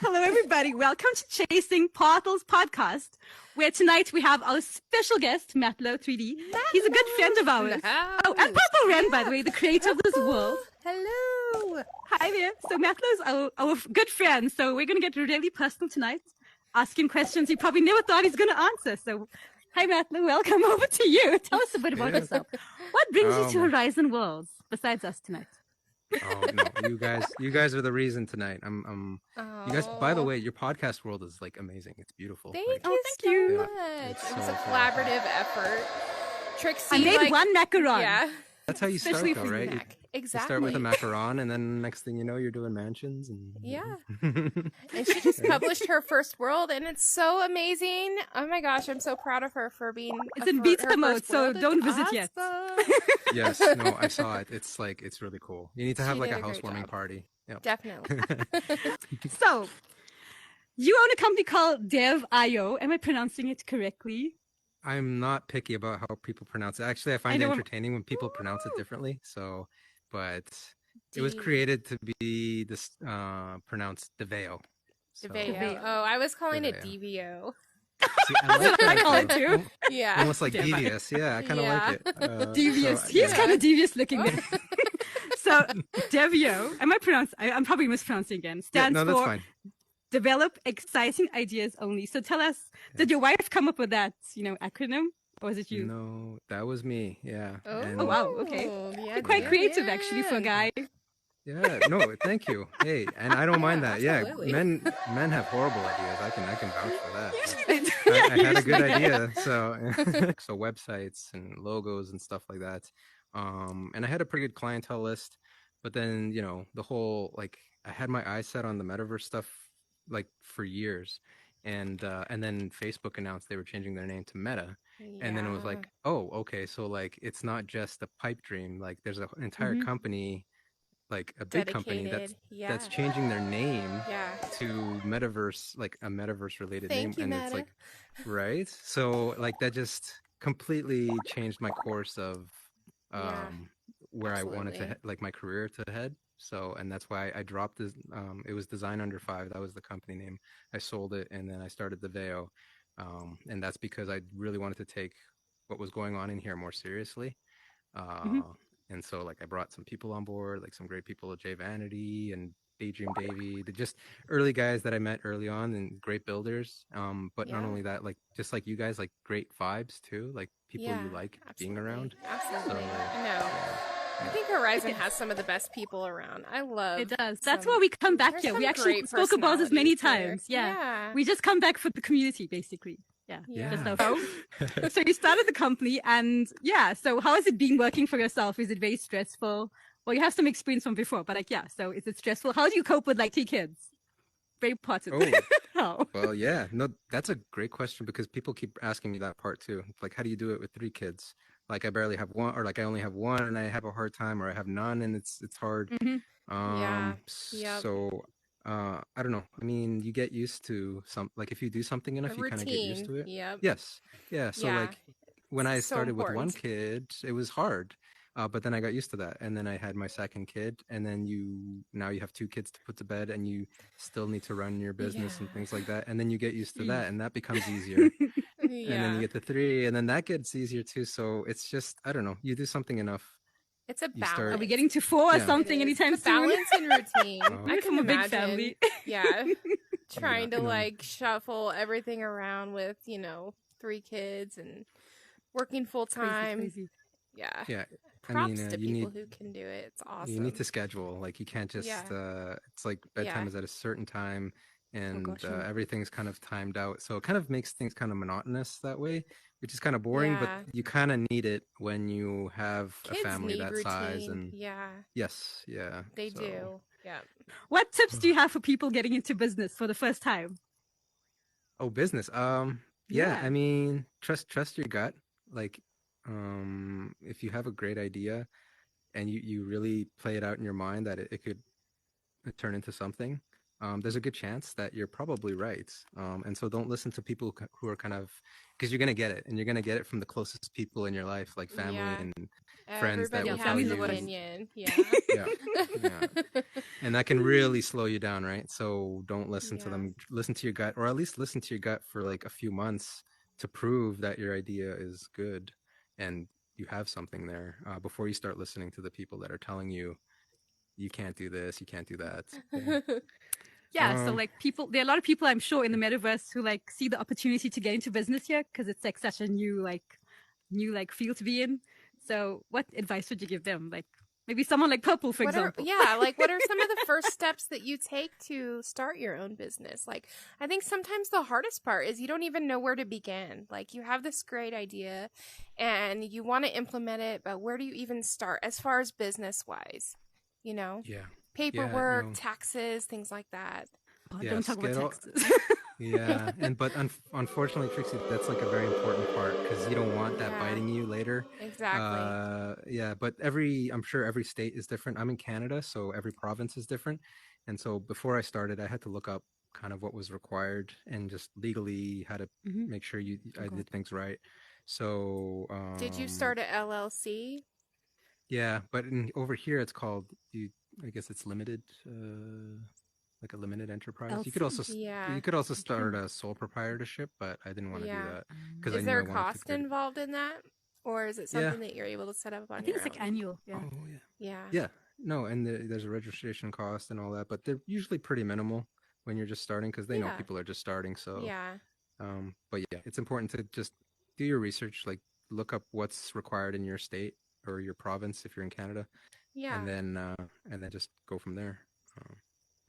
Hello, everybody. Welcome to Chasing Portals podcast, where tonight we have our special guest, Matlo.3D. He's a good friend of ours. Oh, and Purple Ren, by the way, the creator of this world. Hello. Hi there. So Matlo's our good friend. So we're going to get really personal tonight, ask him questions he probably never thought he's going to answer. So, hi, Matlo. Welcome over to you. Tell us a bit about yourself. What brings you to Horizon Worlds besides us tonight? Oh no, you guys are the reason tonight. You guys, by the way, your podcast world is like amazing. It's beautiful. Thank you so much. It was a collaborative effort. Trixie, I made one macaron. Yeah. That's how you start though, right? Exactly. You start with a macaron, and then next thing you know, you're doing mansions. And yeah. And she just published her first world, and it's so amazing. Oh my gosh, I'm so proud of her for being. It's in beta mode, so don't visit yet. Yes, no, I saw it. It's really cool. You need to have like a housewarming party. Yep. Definitely. So, you own a company called Dev.io. Am I pronouncing it correctly? I'm not picky about how people pronounce it. Actually, I find it entertaining when people pronounce it differently. So, but it was created to be this pronounced Deveo. Deveo. Oh, I was calling it DVO. See, I like that. I call it too. Yeah. Almost like devious. Yeah, I kind of like it. Devious. He's kind of devious looking. So, Devio, I'm probably mispronouncing again, stands that's for fine. Develop Exciting Ideas Only. So tell us, did your wife come up with that, acronym? Or was it you? No, that was me. Yeah. Oh wow. Okay. Yeah, quite creative actually for a guy. Yeah. No, thank you. Hey, and I don't mind that. Absolutely. Yeah. Men have horrible ideas. I can vouch for that. Usually, I had a good idea. So websites and logos and stuff like that. And I had a pretty good clientele list, but then the whole I had my eyes set on the metaverse stuff for years. And then Facebook announced they were changing their name to Meta. Yeah. And then it was like, oh, okay. So it's not just a pipe dream. There's an entire company, a big company that's changing their name to metaverse, a metaverse related name. You, and Meta. It's right. So that just completely changed my course of where I wanted to my career to head. So, and that's why I dropped this. It was Design Under 5. That was the company name. I sold it, and then I started the Veo. And that's because I really wanted to take what was going on in here more seriously. And so, I brought some people on board, some great people, Jay Vanity and Daydream Davey, just early guys that I met early on, and great builders. But not only that, just like you guys, great vibes too, people you like being around. Absolutely, I know. I think Horizon has some of the best people around. I love it. Does. That's why we come back here. We actually spoke about this many times. Yeah. We just come back for the community, basically. Yeah. So you started the company, and so how has it been working for yourself? Is it very stressful? Well, you have some experience from before, but so is it stressful? How do you cope with 3 kids? Very important. Oh. Well, yeah. No, that's a great question because people keep asking me that part too. How do you do it with 3 kids? I barely have one, or I only have one and I have a hard time, or I have none and it's hard. So I don't know. I mean, you get used to if you do something enough, you kind of get used to it. Yes. Yeah. So when I started with one kid, it was hard. But then I got used to that, and then I had my second kid, and then now you have 2 kids to put to bed, and you still need to run your business and things like that, and then you get used to that, and that becomes easier. And then you get to 3, and then that gets easier too. So it's just, I don't know, you do something enough. It's a balance. Are we getting to 4 or something anytime soon? Balance and routine. I can from a imagine. big family. Trying to shuffle everything around with 3 kids and working full time. Crazy. Yeah. Props to people who can do it. It's awesome. You need to schedule. You can't just. It's bedtime is at a certain time, and everything's kind of timed out. So it kind of makes things kind of monotonous that way, which is kind of boring. But you kind of need it when you have Kids a family that routine. Size. And yes, they do. Yeah. What tips do you have for people getting into business for the first time? Oh, business. I mean, trust your gut. If you have a great idea and you really play it out in your mind that it could turn into something, there's a good chance that you're probably right. And so don't listen to people who are kind of, because you're going to get it, and you're going to get it from the closest people in your life, like family friends that Everybody will has tell an you. opinion. Yeah. Yeah, yeah. And that can really slow you down, right? So don't listen to Yeah. them. Listen to your gut, or at least listen to your gut for like a few months to prove that your idea is good and you have something there before you start listening to the people that are telling you you can't do this, you can't do that. Yeah. Yeah, so like there are a lot of people I'm sure in the metaverse who like see the opportunity to get into business here because it's like such a new field to be in. So what advice would you give them? Like maybe someone like Purple, for example. Like what are some of the first steps that you take to start your own business? Like I think sometimes the hardest part is you don't even know where to begin. Like you have this great idea and you want to implement it, but where do you even start as far as business wise? You know? Yeah. Paperwork, taxes, things like that. Oh, don't talk about taxes. Yeah, but unfortunately, Trixie, that's like a very important part because you don't want that biting you later. Exactly. Yeah, but I'm sure every state is different. I'm in Canada, so every province is different. And so before I started, I had to look up kind of what was required and just legally how to make sure I did things right. So did you start an LLC? Yeah, but over here it's called I guess it's limited. Like a limited enterprise. LC? You could also start a sole proprietorship, but I didn't want to do that because is there a cost involved in that, or is it something that you're able to set up on? I think it's like annual. Yeah. Oh yeah. No, and there's a registration cost and all that, but they're usually pretty minimal when you're just starting because they know people are just starting. So but yeah, it's important to just do your research, like look up what's required in your state or your province if you're in Canada, and then just go from there.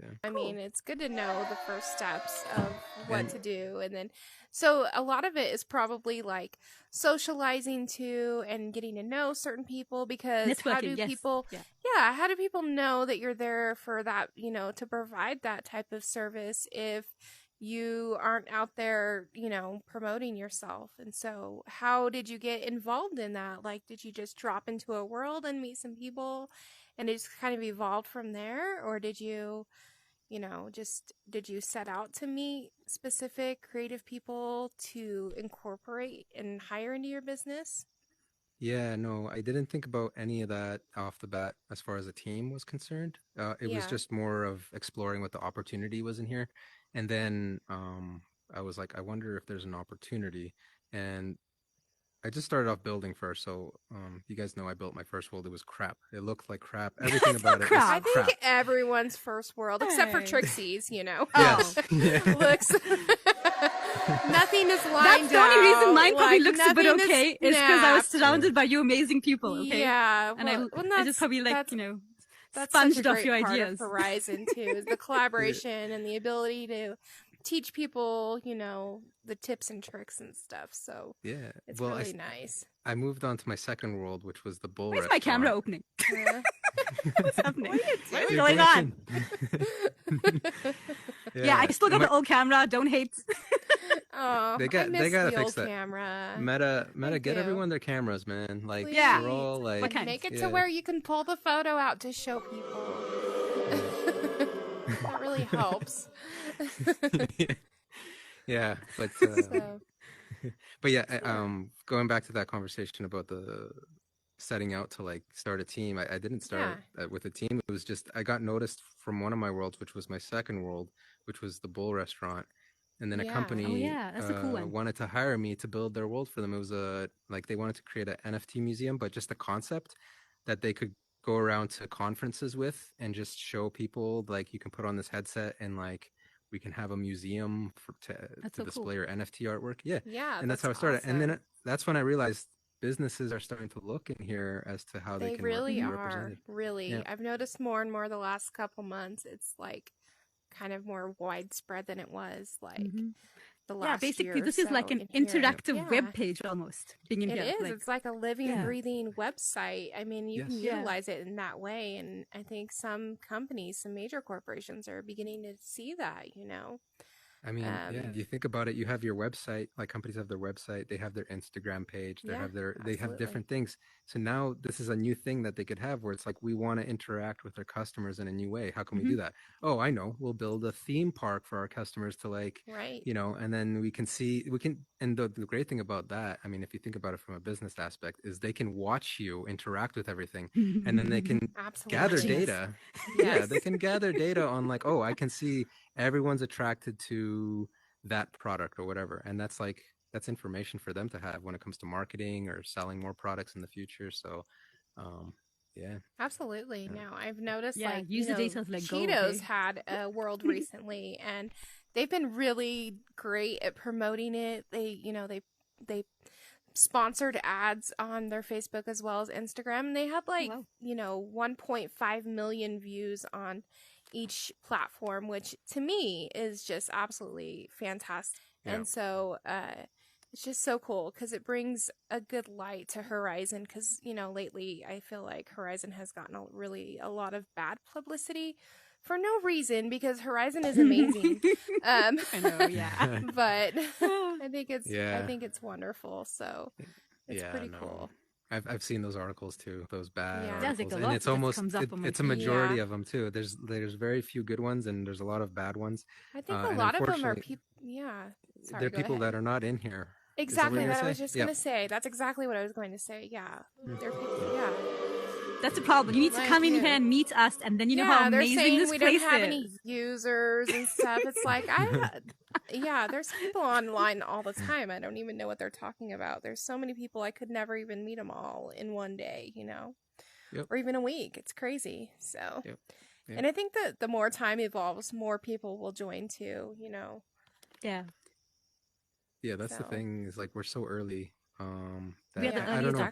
Yeah. I mean, it's good to know the first steps of what to do. And then, so a lot of it is probably like socializing too and getting to know certain people because networking, how do people, how do people know that you're there for that, to provide that type of service if you aren't out there, promoting yourself? And so how did you get involved in that? Like, did you just drop into a world and meet some people and it just kind of evolved from there? Or did you did you set out to meet specific creative people to incorporate and hire into your business? Yeah, no, I didn't think about any of that off the bat as far as a team was concerned. It was just more of exploring what the opportunity was in here. And then I was like, I wonder if there's an opportunity. And I just started off building first, so you guys know I built my first world. It was crap. It looked like crap. Everything about it was crap. I think everyone's first world, except for Trixie's, Yes. looks. Nothing is lined That's the only reason mine probably looks a bit okay is because I was surrounded by you amazing people. Okay. Yeah, and I just probably that's sponged off your ideas. Part of Horizon too is the collaboration and the ability to teach people, the tips and tricks and stuff. So it's really nice. I moved on to my second world, which was the Bull Where's restaurant. my camera opening? What's happening? What is going on? Yeah, I still got the old camera. Don't hate. Oh, they gotta fix that camera. Meta, get everyone their cameras, man. Like, we're all like, make it to where you can pull the photo out to show people. That really helps. Yeah, but but yeah, going back to that conversation about the setting out to like start a team, I didn't start with a team. It was just I got noticed from one of my worlds, which was my second world, which was the Bull restaurant. And then a company that's a cool one. wanted to hire me to build their world for them. It was they wanted to create an NFT museum, but just a concept that they could go around to conferences with and just show people, like, you can put on this headset and like we can have a museum to display your NFT artwork. Yeah. And that's how I started. Awesome. And then that's when I realized businesses are starting to look in here as to how they can really work and be represented. Really. Yeah. I've noticed more and more the last couple months. It's like kind of more widespread than it was like the last basically this is like an interactive web page almost being in it here. is. It's like a living breathing website. I mean, you can utilize it in that way, and I think some companies, some major corporations are beginning to see that, I mean, yeah, you think about it, you have your website, like companies have their website, they have their Instagram page, they have different things. So now this is a new thing that they could have where it's like we want to interact with their customers in a new way. How can we do that? Oh, I know. We'll build a theme park for our customers to like, and then we can and the great thing about that, I mean, if you think about it from a business aspect, is they can watch you interact with everything and then they can gather data. Yeah, they can gather data on like, oh, I can see everyone's attracted to that product or whatever, and that's information for them to have when it comes to marketing or selling more products in the future. So yeah, absolutely. Now I've noticed use the data like Cheetos had a world recently, and they've been really great at promoting it. They sponsored ads on their Facebook as well as Instagram, and they had 1.5 million views on each platform, which to me is just absolutely fantastic. And so it's just so cool because it brings a good light to Horizon, because lately I feel like Horizon has gotten a lot of bad publicity for no reason, because Horizon is amazing. I know, but I think it's wonderful, so it's pretty cool. I've seen those articles too, those bad articles, and it's almost it's a majority of them too. There's very few good ones, and there's a lot of bad ones. I think a lot of them are people. They're people that are not in here. Exactly, that I was just gonna say. That's exactly what I was going to say. Yeah, they're people. Yeah. That's the problem. You need to come in here and meet us, and then how amazing this place is. They're saying we don't have any users and stuff. It's like, there's people online all the time. I don't even know what they're talking about. There's so many people, I could never even meet them all in one day, or even a week. It's crazy. So, and I think that the more time evolves, more people will join too, Yeah. Yeah, that's the thing, is like we're so early. I don't know.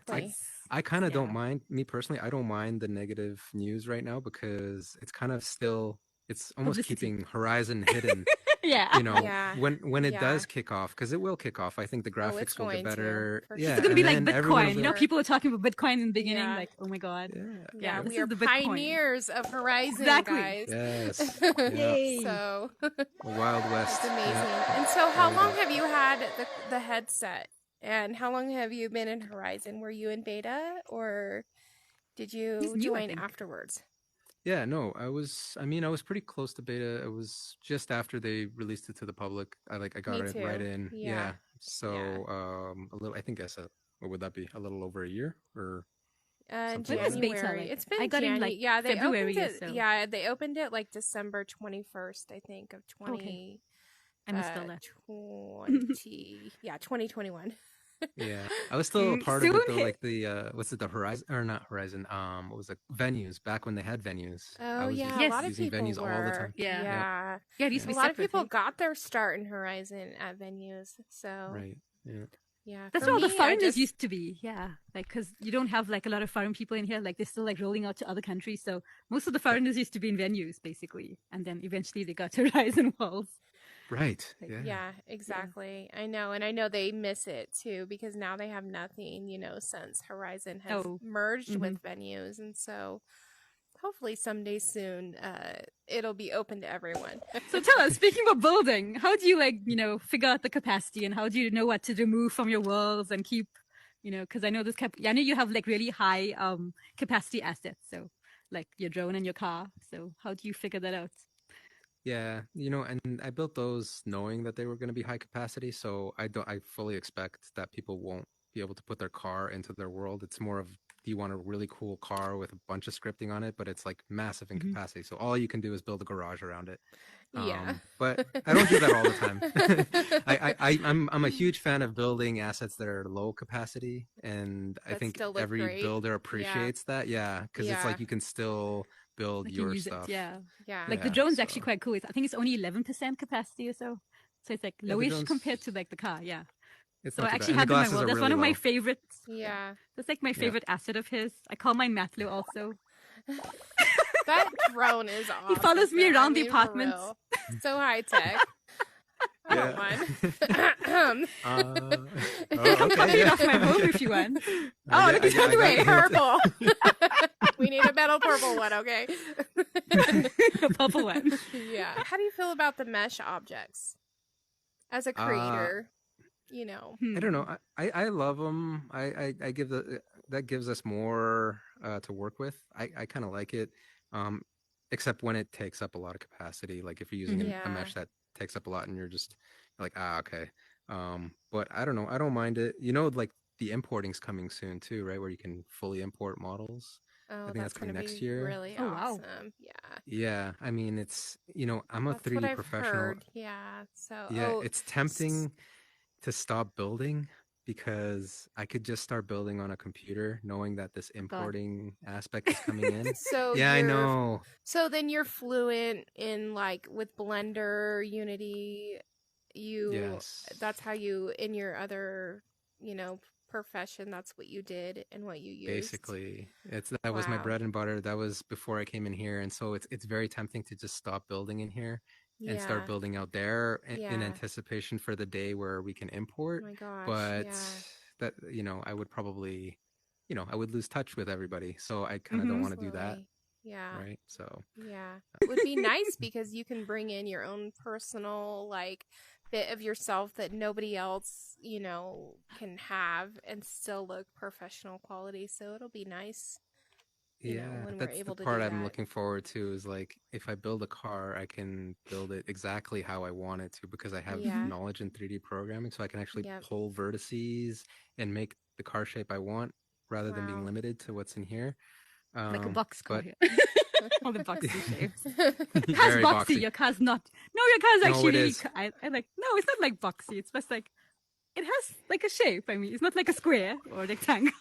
I kind of don't mind, me personally, I don't mind the negative news right now, because it's kind of still, it's almost keeping Horizon hidden. When it does kick off, because it will kick off. I think the graphics will get better. Sure. It's going to be like Bitcoin. People are talking about Bitcoin in the beginning, like, oh my God. Yeah, we are the pioneers of Horizon, guys. Yes. Yay. So, Wild West. It's amazing. And so how long have you had the headset? And how long have you been in Horizon? Were you in beta, or did you join afterwards? Yeah, no, I was pretty close to beta. It was just after they released it to the public. I got it right in. Yeah. So a little, what would that be? A little over a year, or January. It's been January. They February opened it. So. Yeah, they opened it like December 21st, I think, of 20. I'm still there. 2021. Yeah, I was still a part of it though, like the the Horizon, or not Horizon? What was it? Venues, back when they had venues. Oh a lot of people venues were. All the time. Yeah. It used to be a lot of people got their start in Horizon at venues. So right, yeah. That's where all the foreigners used to be. Yeah, like because you don't have like a lot of foreign people in here. Like they're still like rolling out to other countries. So most of the foreigners used to be in venues basically, and then eventually they got to Horizon Worlds. Right. Yeah, exactly. I know. And I know they miss it too, because now they have nothing, since Horizon has merged with venues. And so hopefully someday soon, it'll be open to everyone. So tell us, speaking of building, how do you figure out the capacity, and how do you know what to remove from your worlds and keep, because I know I know you have like really high capacity assets. So like your drone and your car. So how do you figure that out? Yeah, and I built those knowing that they were going to be high capacity, so I fully expect that people won't be able to put their car into their world. It's more of, do you want a really cool car with a bunch of scripting on it, but it's like massive in capacity, so all you can do is build a garage around it. But I don't do that all the time. I'm a huge fan of building assets that are low capacity, and I think every builder appreciates that. Yeah, because it's like you can still build your stuff. Like the drone's actually quite cool. I think it's only 11% capacity or so it's like lowish compared to like the car. So I actually have in my world. That's one of my favorites. That's like my favorite asset of his. I call mine Matlo also. That drone is awesome. He follows me around the apartment. So high tech. I don't mind. Come cut it off my home if you want. Look at you anyway. Purple. We need a metal purple one, okay? A purple one. Yeah. How do you feel about the mesh objects? as a creator, you know? I don't know. I love them. I give that gives us more to work with. I kind of like it, except when it takes up a lot of capacity. Like if you're using a mesh that takes up a lot, and you're just like, okay. But I don't know. I don't mind it. You know, like the importing's coming soon too, right? Where you can fully import models. Oh, I think that's coming next year. Really awesome. Wow. Yeah. Yeah. I mean, it's, you know, I'm a 3D what I've professional. heard. Yeah. So yeah, it's tempting to stop building because I could just start building on a computer knowing that this importing aspect is coming in. So yeah, I know. So then you're fluent in like with Blender, Unity, that's how you in your other, you know, profession, that's what you did and what you used. Basically, that was my bread and butter. That was before I came in here, and so it's very tempting to just stop building in here and start building out there in anticipation for the day where we can import. Oh my gosh, but that, you know, I would probably, you know, I would lose touch with everybody. So I kind of don't want to do that. Yeah. Right. So it would be nice because you can bring in your own personal like bit of yourself that nobody else, you know, can have and still look professional quality. So it'll be nice. You know, when that's we're able the to part do I'm that. looking forward to, is like if I build a car, I can build it exactly how I want it to because I have knowledge in 3D programming, so I can actually pull vertices and make the car shape I want rather than being limited to what's in here. Like a box car here. All the boxy shapes. Your car's boxy. Your car's not. No, your car's actually. I like. No, it's not like boxy. It's just like it has like a shape. I mean, it's not like a square or a rectangle.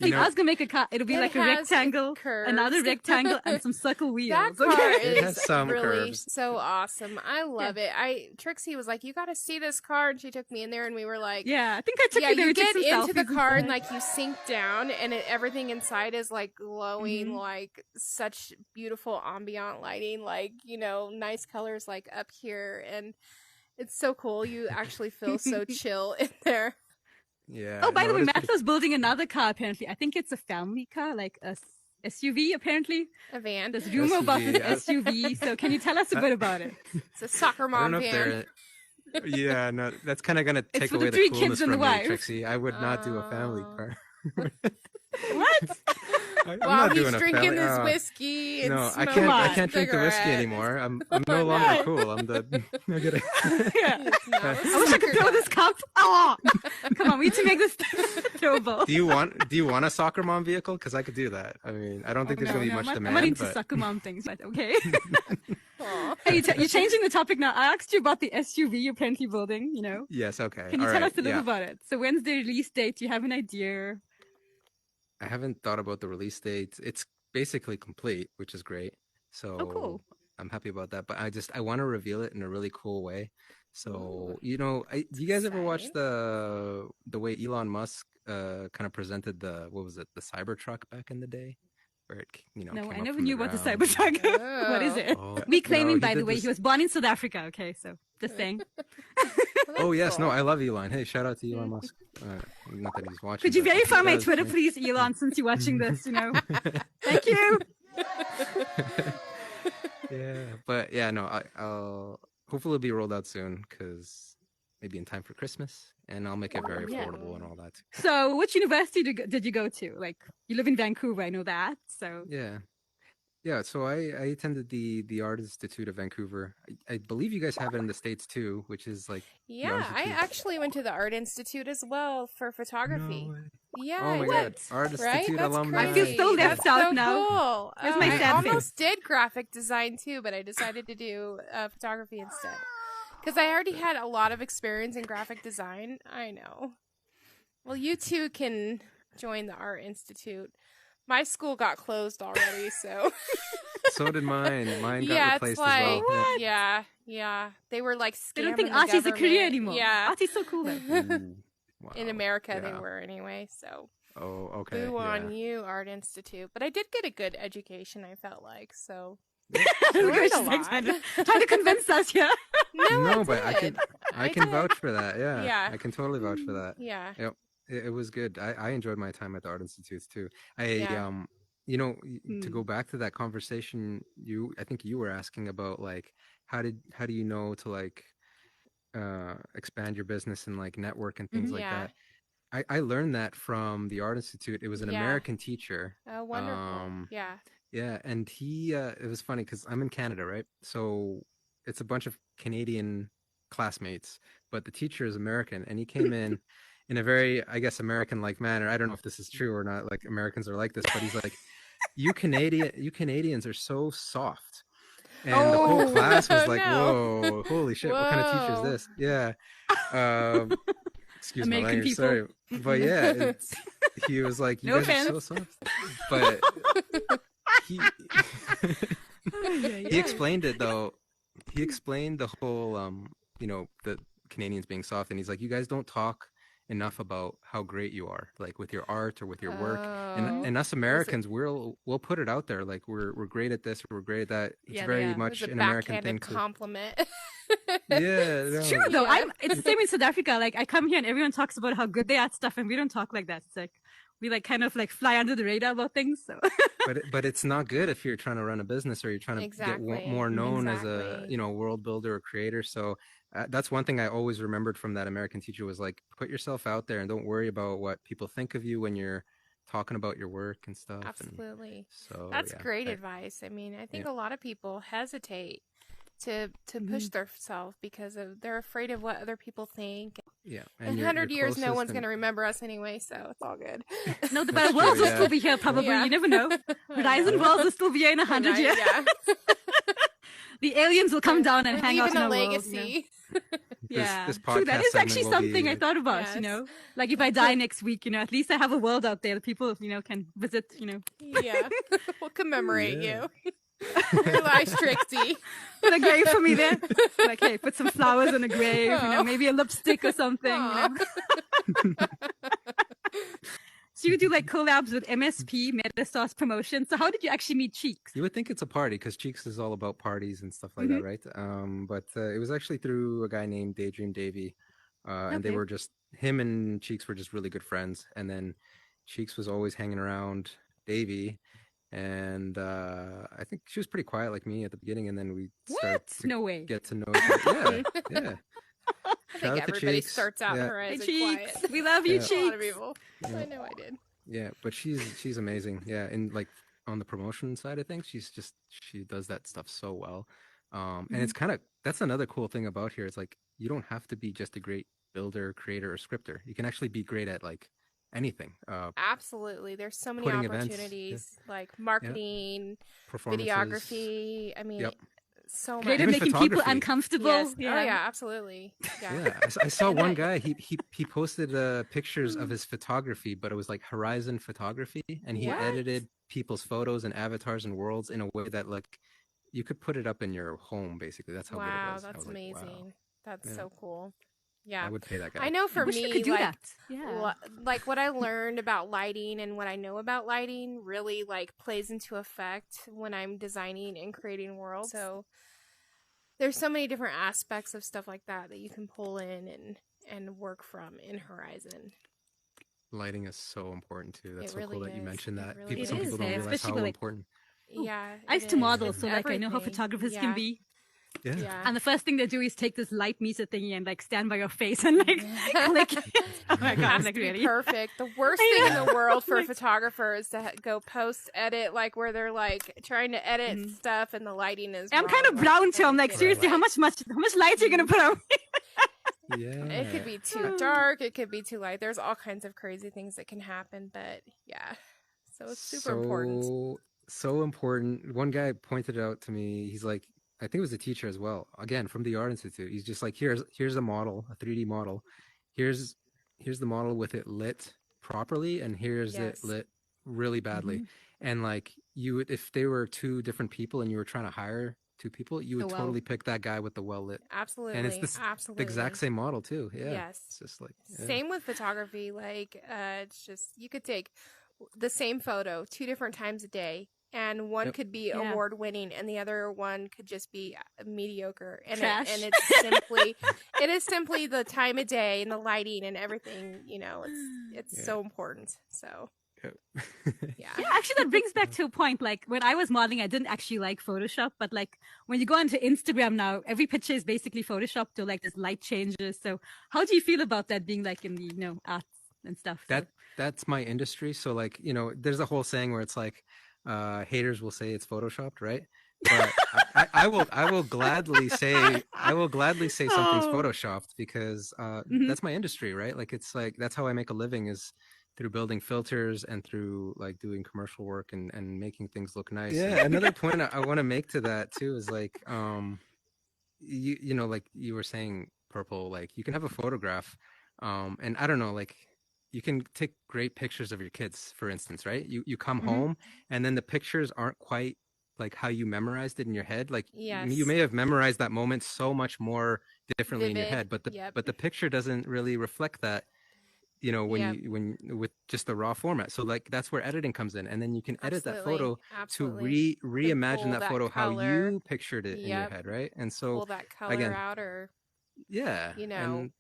If I was gonna make a car, it'll be like a rectangle, another rectangle, and some circle wheels. That car is some really curves. so awesome. I love it. Trixie was like, "You got to see this car," and she took me in there, and we were like, "Yeah, I think I took you there." You get into the car and like you sink down, and everything inside is like glowing, like such beautiful ambient lighting, like, you know, nice colors like up here, and it's so cool. You actually feel so chill in there. Yeah. Oh, by the way, Matlo's building another car, apparently. I think it's a family car, like a SUV, apparently. A van. There's rumor about this SUV, so can you tell us a bit about it? It's a soccer mom van. Yeah, no, that's kind of going to take away the coolness from me, Trixie. I would not do a family car. What? While he's drinking his whiskey and I can't drink the whiskey anymore. I'm no longer cool. I'm the I wish I could throw this cup. Oh, come on, we need to make this throwable. Do you want a soccer mom vehicle? Because I could do that. I mean, I don't think there's gonna be much demand. I'm not into soccer mom things, but okay. Hey, you're changing the topic now. I asked you about the SUV you're apparently building. You know. Yes. Okay. Can you tell us a little about it? So when's the release date? Do you have an idea? I haven't thought about the release date. It's basically complete, which is great. So cool. I'm happy about that. But I want to reveal it in a really cool way. So, you know, do you guys ever watch the way Elon Musk kind of presented the Cybertruck back in the day? Where it, you know, no, I never knew about the Cybertruck. What is it? We claiming, by the way, he was born in South Africa. Okay, so just saying. Oh yes, no, I love Elon. Hey, shout out to Elon Musk. Not that he's watching. Could you verify my Twitter, please, Elon, since you're watching this? You know, thank you. Yeah, but yeah, no, I'll hopefully it'll be rolled out soon because maybe in time for Christmas, and I'll make it very affordable and all that. So, which university did you go to? Like, you live in Vancouver, I know that. So yeah. So I attended the Art Institute of Vancouver. I believe you guys have it in the States too, which is like I actually went to the Art Institute as well for photography. No way. Yeah, oh my God, Art Institute alumni. I feel so left out now. Cool. That's my sad I almost did graphic design too, but I decided to do photography instead. Because I already had a lot of experience in graphic design. I know. Well, you two can join the Art Institute. My school got closed already, so. So did mine. Mine got replaced as well. What? Yeah. They were like scamming. They don't think art is a career anymore. Yeah. Art is so cool though. Wow. In America, they were anyway, so. Oh, okay. Boo on you, Art Institute. But I did get a good education, I felt like, so. Trying to convince us here. No, but I can vouch for that. Yeah. I can totally vouch for that. Yeah. Yep. It was good. I enjoyed my time at the Art Institutes too. You know, to go back to that conversation, I think you were asking about like how do you know to like expand your business and like network and things like Yeah. that. I learned that from the Art Institute. It was an Yeah. American teacher. Oh, wonderful. Yeah. Yeah, and it was funny because I'm in Canada, right? So it's a bunch of Canadian classmates, but the teacher is American, and he came in a very, I guess, American-like manner. I don't know if this is true or not. Like Americans are like this, but he's like, you Canadians are so soft." And the whole class was like, no. "Whoa, holy shit, what kind of teacher is Whoa. this?" Yeah. Um, excuse my American language, people. sorry. But yeah, he was like, "You No guys are so soft." But he he explained it though. He explained the whole the Canadians being soft, and he's like, "You guys don't talk enough about how great you are, like with your art or with your work." And us Americans, we'll put it out there, like we're great at this, we're great at that. It's very much an American thing to compliment. Yeah, it's true though. It's the same in South Africa. Like I come here and everyone talks about how good they are at stuff, and we don't talk like that. It's like we like kind of like fly under the radar about things. So. but it's not good if you're trying to run a business or you're trying to get more known as a world builder or creator. So that's one thing I always remembered from that American teacher was like, put yourself out there and don't worry about what people think of you when you're talking about your work and stuff. Absolutely. And so that's great advice. I mean, I think a lot of people hesitate to push themselves because they're afraid of what other people think. Yeah. In 100 years, no one's going to remember us anyway, so it's all good. No, the better worlds will still be here, probably. Yeah. You never know. Horizon worlds will still be here in 100 years. Yeah. The aliens will come down and hang out in our legacy. World, yeah. This true. That is actually something I thought about, Like if I die next week, at least I have a world out there that people, can visit, Yeah. We'll commemorate you. Your life's Trixie. Put a grave for me there. Like, hey, put some flowers on a grave, maybe a lipstick or something. So you do like collabs with MSP, Metastars Promotion. So how did you actually meet Cheeks? You would think it's a party because Cheeks is all about parties and stuff like that, right? But it was actually through a guy named Daydream Davy. And they were him and Cheeks were just really good friends. And then Cheeks was always hanging around Davy. And I think she was pretty quiet like me at the beginning. And then we started to get to know each other. Yeah. I think everybody starts out Horizon quiet. We love you, Cheeks. A lot of people. Yeah. I know I did. Yeah, but she's amazing. Yeah, and like on the promotion side of things, she does that stuff so well. And it's that's another cool thing about here. It's like you don't have to be just a great builder, creator, or scripter. You can actually be great at like anything. Absolutely. There's so many opportunities like marketing, videography. I mean, so much. Great at making people uncomfortable. Yes. Yeah. Oh yeah, absolutely. Yeah. I saw one guy. He posted pictures of his photography, but it was like Horizon photography, and he edited people's photos and avatars and worlds in a way that like you could put it up in your home. Basically, that's how good it was. That's amazing. Like, wow. That's so cool. Yeah, I would pay that guy. I know for me, like what I learned about lighting and what I know about lighting really like plays into effect when I'm designing and creating worlds. So there's so many different aspects of stuff like that you can pull in and work from in Horizon. Lighting is so important too. That's really cool that you mentioned that. Really Some people don't realize how important. Yeah, I used to model, so like I know how photographers can be. Yeah. And the first thing they do is take this light meter thingy and like stand by your face and like click it. Oh my god, like really perfect. The worst thing in the world for a photographer is to go post edit, like where they're like trying to edit stuff and the lighting is. I'm kind of brown too. I'm like, seriously, how much light are you gonna put on me? Yeah. It could be too dark. It could be too light. There's all kinds of crazy things that can happen, but yeah. So it's super important. So important. One guy pointed out to me. He's like, I think it was a teacher as well. Again, from the Art Institute. He's just like, here's a model, a 3D model. Here's the model with it lit properly, and here's it lit really badly. And like if they were two different people and you were trying to hire two people, you would totally pick that guy with the well lit. Absolutely. And it's the exact same model too. Yeah. Yes. It's just like same with photography. Like it's just you could take the same photo 2 different times a day. And one could be award winning, and the other one could just be mediocre. And it is simply the time of day and the lighting and everything. It's so important. So Yeah. Yeah, actually, that brings back to a point. Like when I was modeling, I didn't actually like Photoshop, but like when you go onto Instagram now, every picture is basically Photoshopped or like there's light changes. So how do you feel about that being like in the arts and stuff? So. That's my industry. So like there's a whole saying where it's like haters will say it's photoshopped, right? But I will gladly say something's photoshopped because that's my industry, right? Like it's like that's how I make a living is through building filters and through like doing commercial work and making things look nice. Yeah, another point I want to make to that too is like like you were saying, Purple, like you can have a photograph and I don't know, like you can take great pictures of your kids, for instance, right? You come home and then the pictures aren't quite like how you memorized it in your head. Like you may have memorized that moment so much more differently in your head, but the picture doesn't really reflect that, when with just the raw format. So like that's where editing comes in, and then you can edit that photo to reimagine that photo how you pictured it in your head, right? And so pull that color out, or and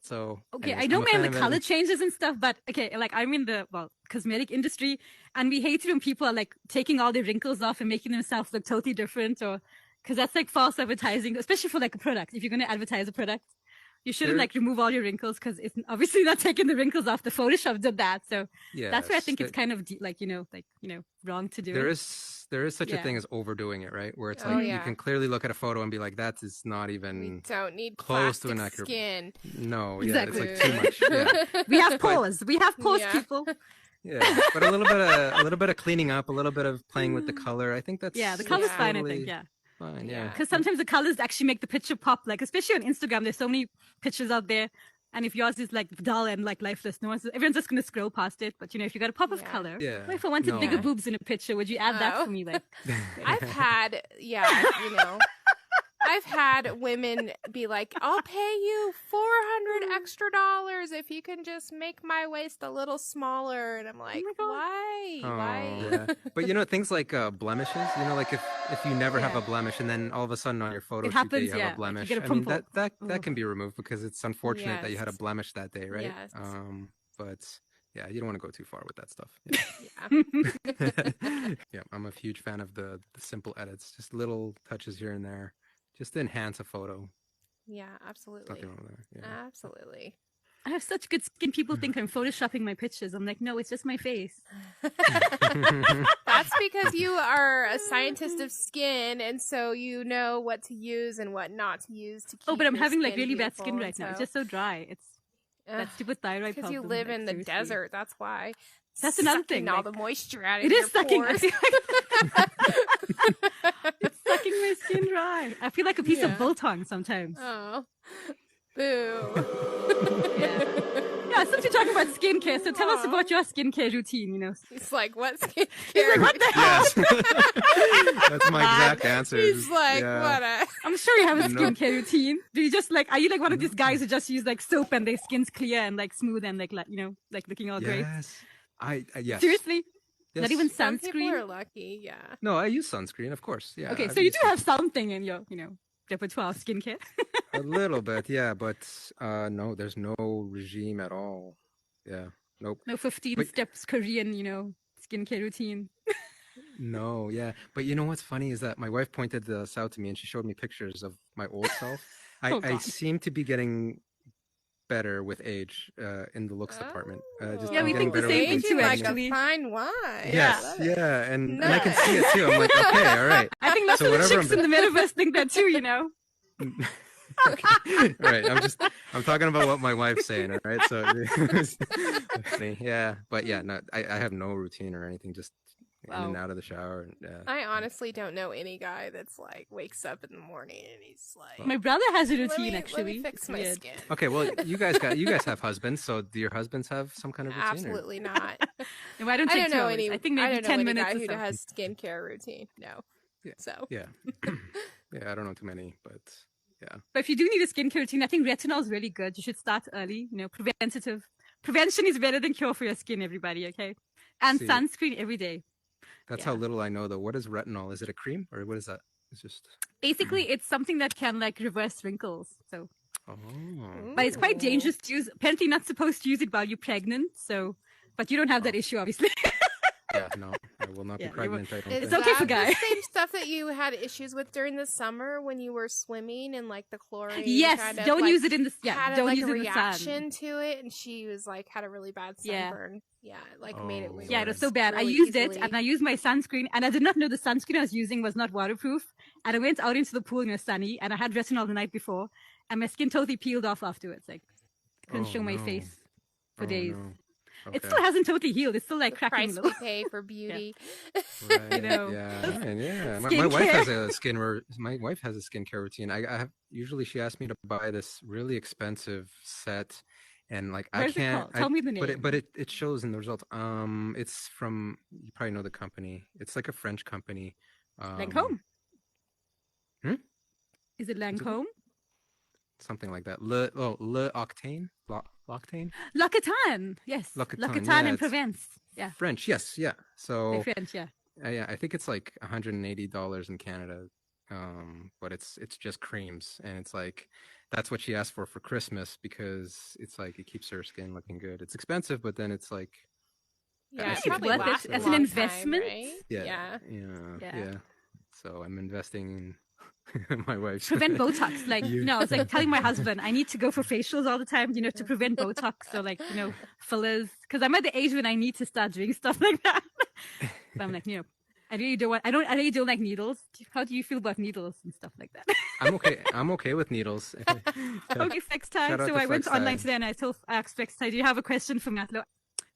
so okay, anyways, I don't mind the color changes and stuff, but okay, like I'm in the cosmetic industry, and we hate it when people are like taking all their wrinkles off and making themselves look totally different, or because that's like false advertising, especially for like a product. If you're going to advertise a product, you shouldn't like remove all your wrinkles because it's obviously not taking the wrinkles off. The Photoshop did that, so that's where I think it's kind of wrong to do. There is such a thing as overdoing it, right? Where it's like you can clearly look at a photo and be like, that is not even we don't need close to an accurate skin. No, exactly. It's like too much. Yeah. We have pores. We have pores, people. Yeah, but a little bit of cleaning up, a little bit of playing with the color. I think that's the color's fine. I think fine, because sometimes the colors actually make the picture pop, like especially on Instagram there's so many pictures out there, and if yours is like dull and like lifeless, everyone's just gonna scroll past it. But if you got a pop of color, like if I wanted bigger boobs in a picture, would you add that for me? Like I've had I've had women be like, I'll pay you $400 extra if you can just make my waist a little smaller. And I'm like, why? Why? Yeah. But things like blemishes, like if you never have a blemish and then all of a sudden on your photo shoot you have a blemish, like you get that can be removed because it's unfortunate that you had a blemish that day, right? Yes. But yeah, you don't want to go too far with that stuff. Yeah, I'm a huge fan of the simple edits, just little touches here and there. Just to enhance a photo. Yeah, absolutely. Nothing wrong with that. Yeah. Absolutely. I have such good skin. People think I'm photoshopping my pictures. I'm like, no, it's just my face. That's because you are a scientist of skin, and so you know what to use and what not to use to keep but I'm having like beautiful really bad skin right now. It's just so dry. It's that stupid thyroid problem. Because you live in the desert. That's why. That's another thing. All the moisture out of it your is sucking. pores. It's sucking my skin dry. I feel like a piece of biltong sometimes. Oh, boo. Yeah, since you're talking about skincare, so tell us about your skincare routine. He's like, what skincare? He's like, what the hell? Yes. That's my exact answer. He's like, what I'm sure you have a skincare routine. Do you just are you like one of these guys who just use like soap and their skin's clear and like smooth and like looking all great? Yes. Seriously? Yes. Not even Some sunscreen? people are lucky, yeah. No, I use sunscreen, of course. Yeah. Okay, so you do have something in your, repertoire of skincare. A little bit, yeah, but no, there's no regime at all. Yeah, nope. No 15 steps Korean, skincare routine. No, yeah. But what's funny is that my wife pointed this out to me and she showed me pictures of my old self. I seem to be getting better with age in the looks department. We think the same thing too, actually. Like a fine wine. Yes, and I can see it too. I'm like, okay, all right. I think lots of the chicks in the metaverse think that too, Right, I'm talking about what my wife's saying, all right? So yeah, but yeah, no, I have no routine or anything, just in and out of the shower. I honestly don't know any guy that's like wakes up in the morning and he's like, my brother has a routine actually. Let me fix my skin. Okay, well, you guys have husbands, so do your husbands have some kind of routine? Absolutely not. No, I don't know any. I think maybe 10 minutes. Guy who has skincare routine. No. Yeah. So yeah, I don't know too many, but yeah. But if you do need a skincare routine, I think retinol is really good. You should start early. Preventative. Prevention is better than cure for your skin. Everybody, okay? And sunscreen every day. That's how little I know, though. What is retinol? Is it a cream or what is that? It's just basically it's something that can like reverse wrinkles. So, but it's quite dangerous to use. Apparently, not supposed to use it while you're pregnant. So, But you don't have that issue, obviously. Yeah, no, I will not be pregnant. I don't Is think. It's okay for that guys. the same stuff that you had issues with during the summer when you were swimming and like the chlorine? Yes, kind of, don't like, use it in the had don't like use a it in the sun. reaction to it, and she was like had a really bad sunburn. Yeah, like made it Oh. worse. Yeah, it was so bad. really I used easily. it, and I used my sunscreen, and I did not know the sunscreen I was using was not waterproof. And I went out into the pool and it was sunny, and I had retinol the night before, and my skin totally peeled off afterwards. Like, couldn't show my face for days. No. It still hasn't totally healed. It's still like The cracking a price little. we pay for beauty. Right. You know. Yeah. And yeah. My wife has a skincare routine. I have usually she asks me to buy this really expensive set, and like What I is it can't. called? Tell me the name. But it shows in the results. It's from, you probably know the company. It's like a French company. Lancome. Is it Lancome? Something like that. Le Octane. L'Octane. L'Occitane. Yes. L'Occitane, L'Occitane yeah, in it's Provence. Yeah. French. Yes. Yeah. So They're French. Yeah. yeah, I think it's like $180 in Canada. But it's just creams, and it's like that's what she asked for Christmas, because it's like it keeps her skin looking good. It's expensive, but then it's like Yeah, it's it probably worth lasts it a as an long investment. time, right? yeah. So I'm investing in my wife's Prevent Botox. Like, I was like telling my husband, I need to go for facials all the time, to prevent Botox or like, fillers. Because I'm at the age when I need to start doing stuff like that. But I'm like, I really don't like needles. How do you feel about needles and stuff like that? I'm okay with needles. Okay, FlexTie. Shout out So to I went FlexTie. online today and I asked FlexTie, do you have a question for Matlo?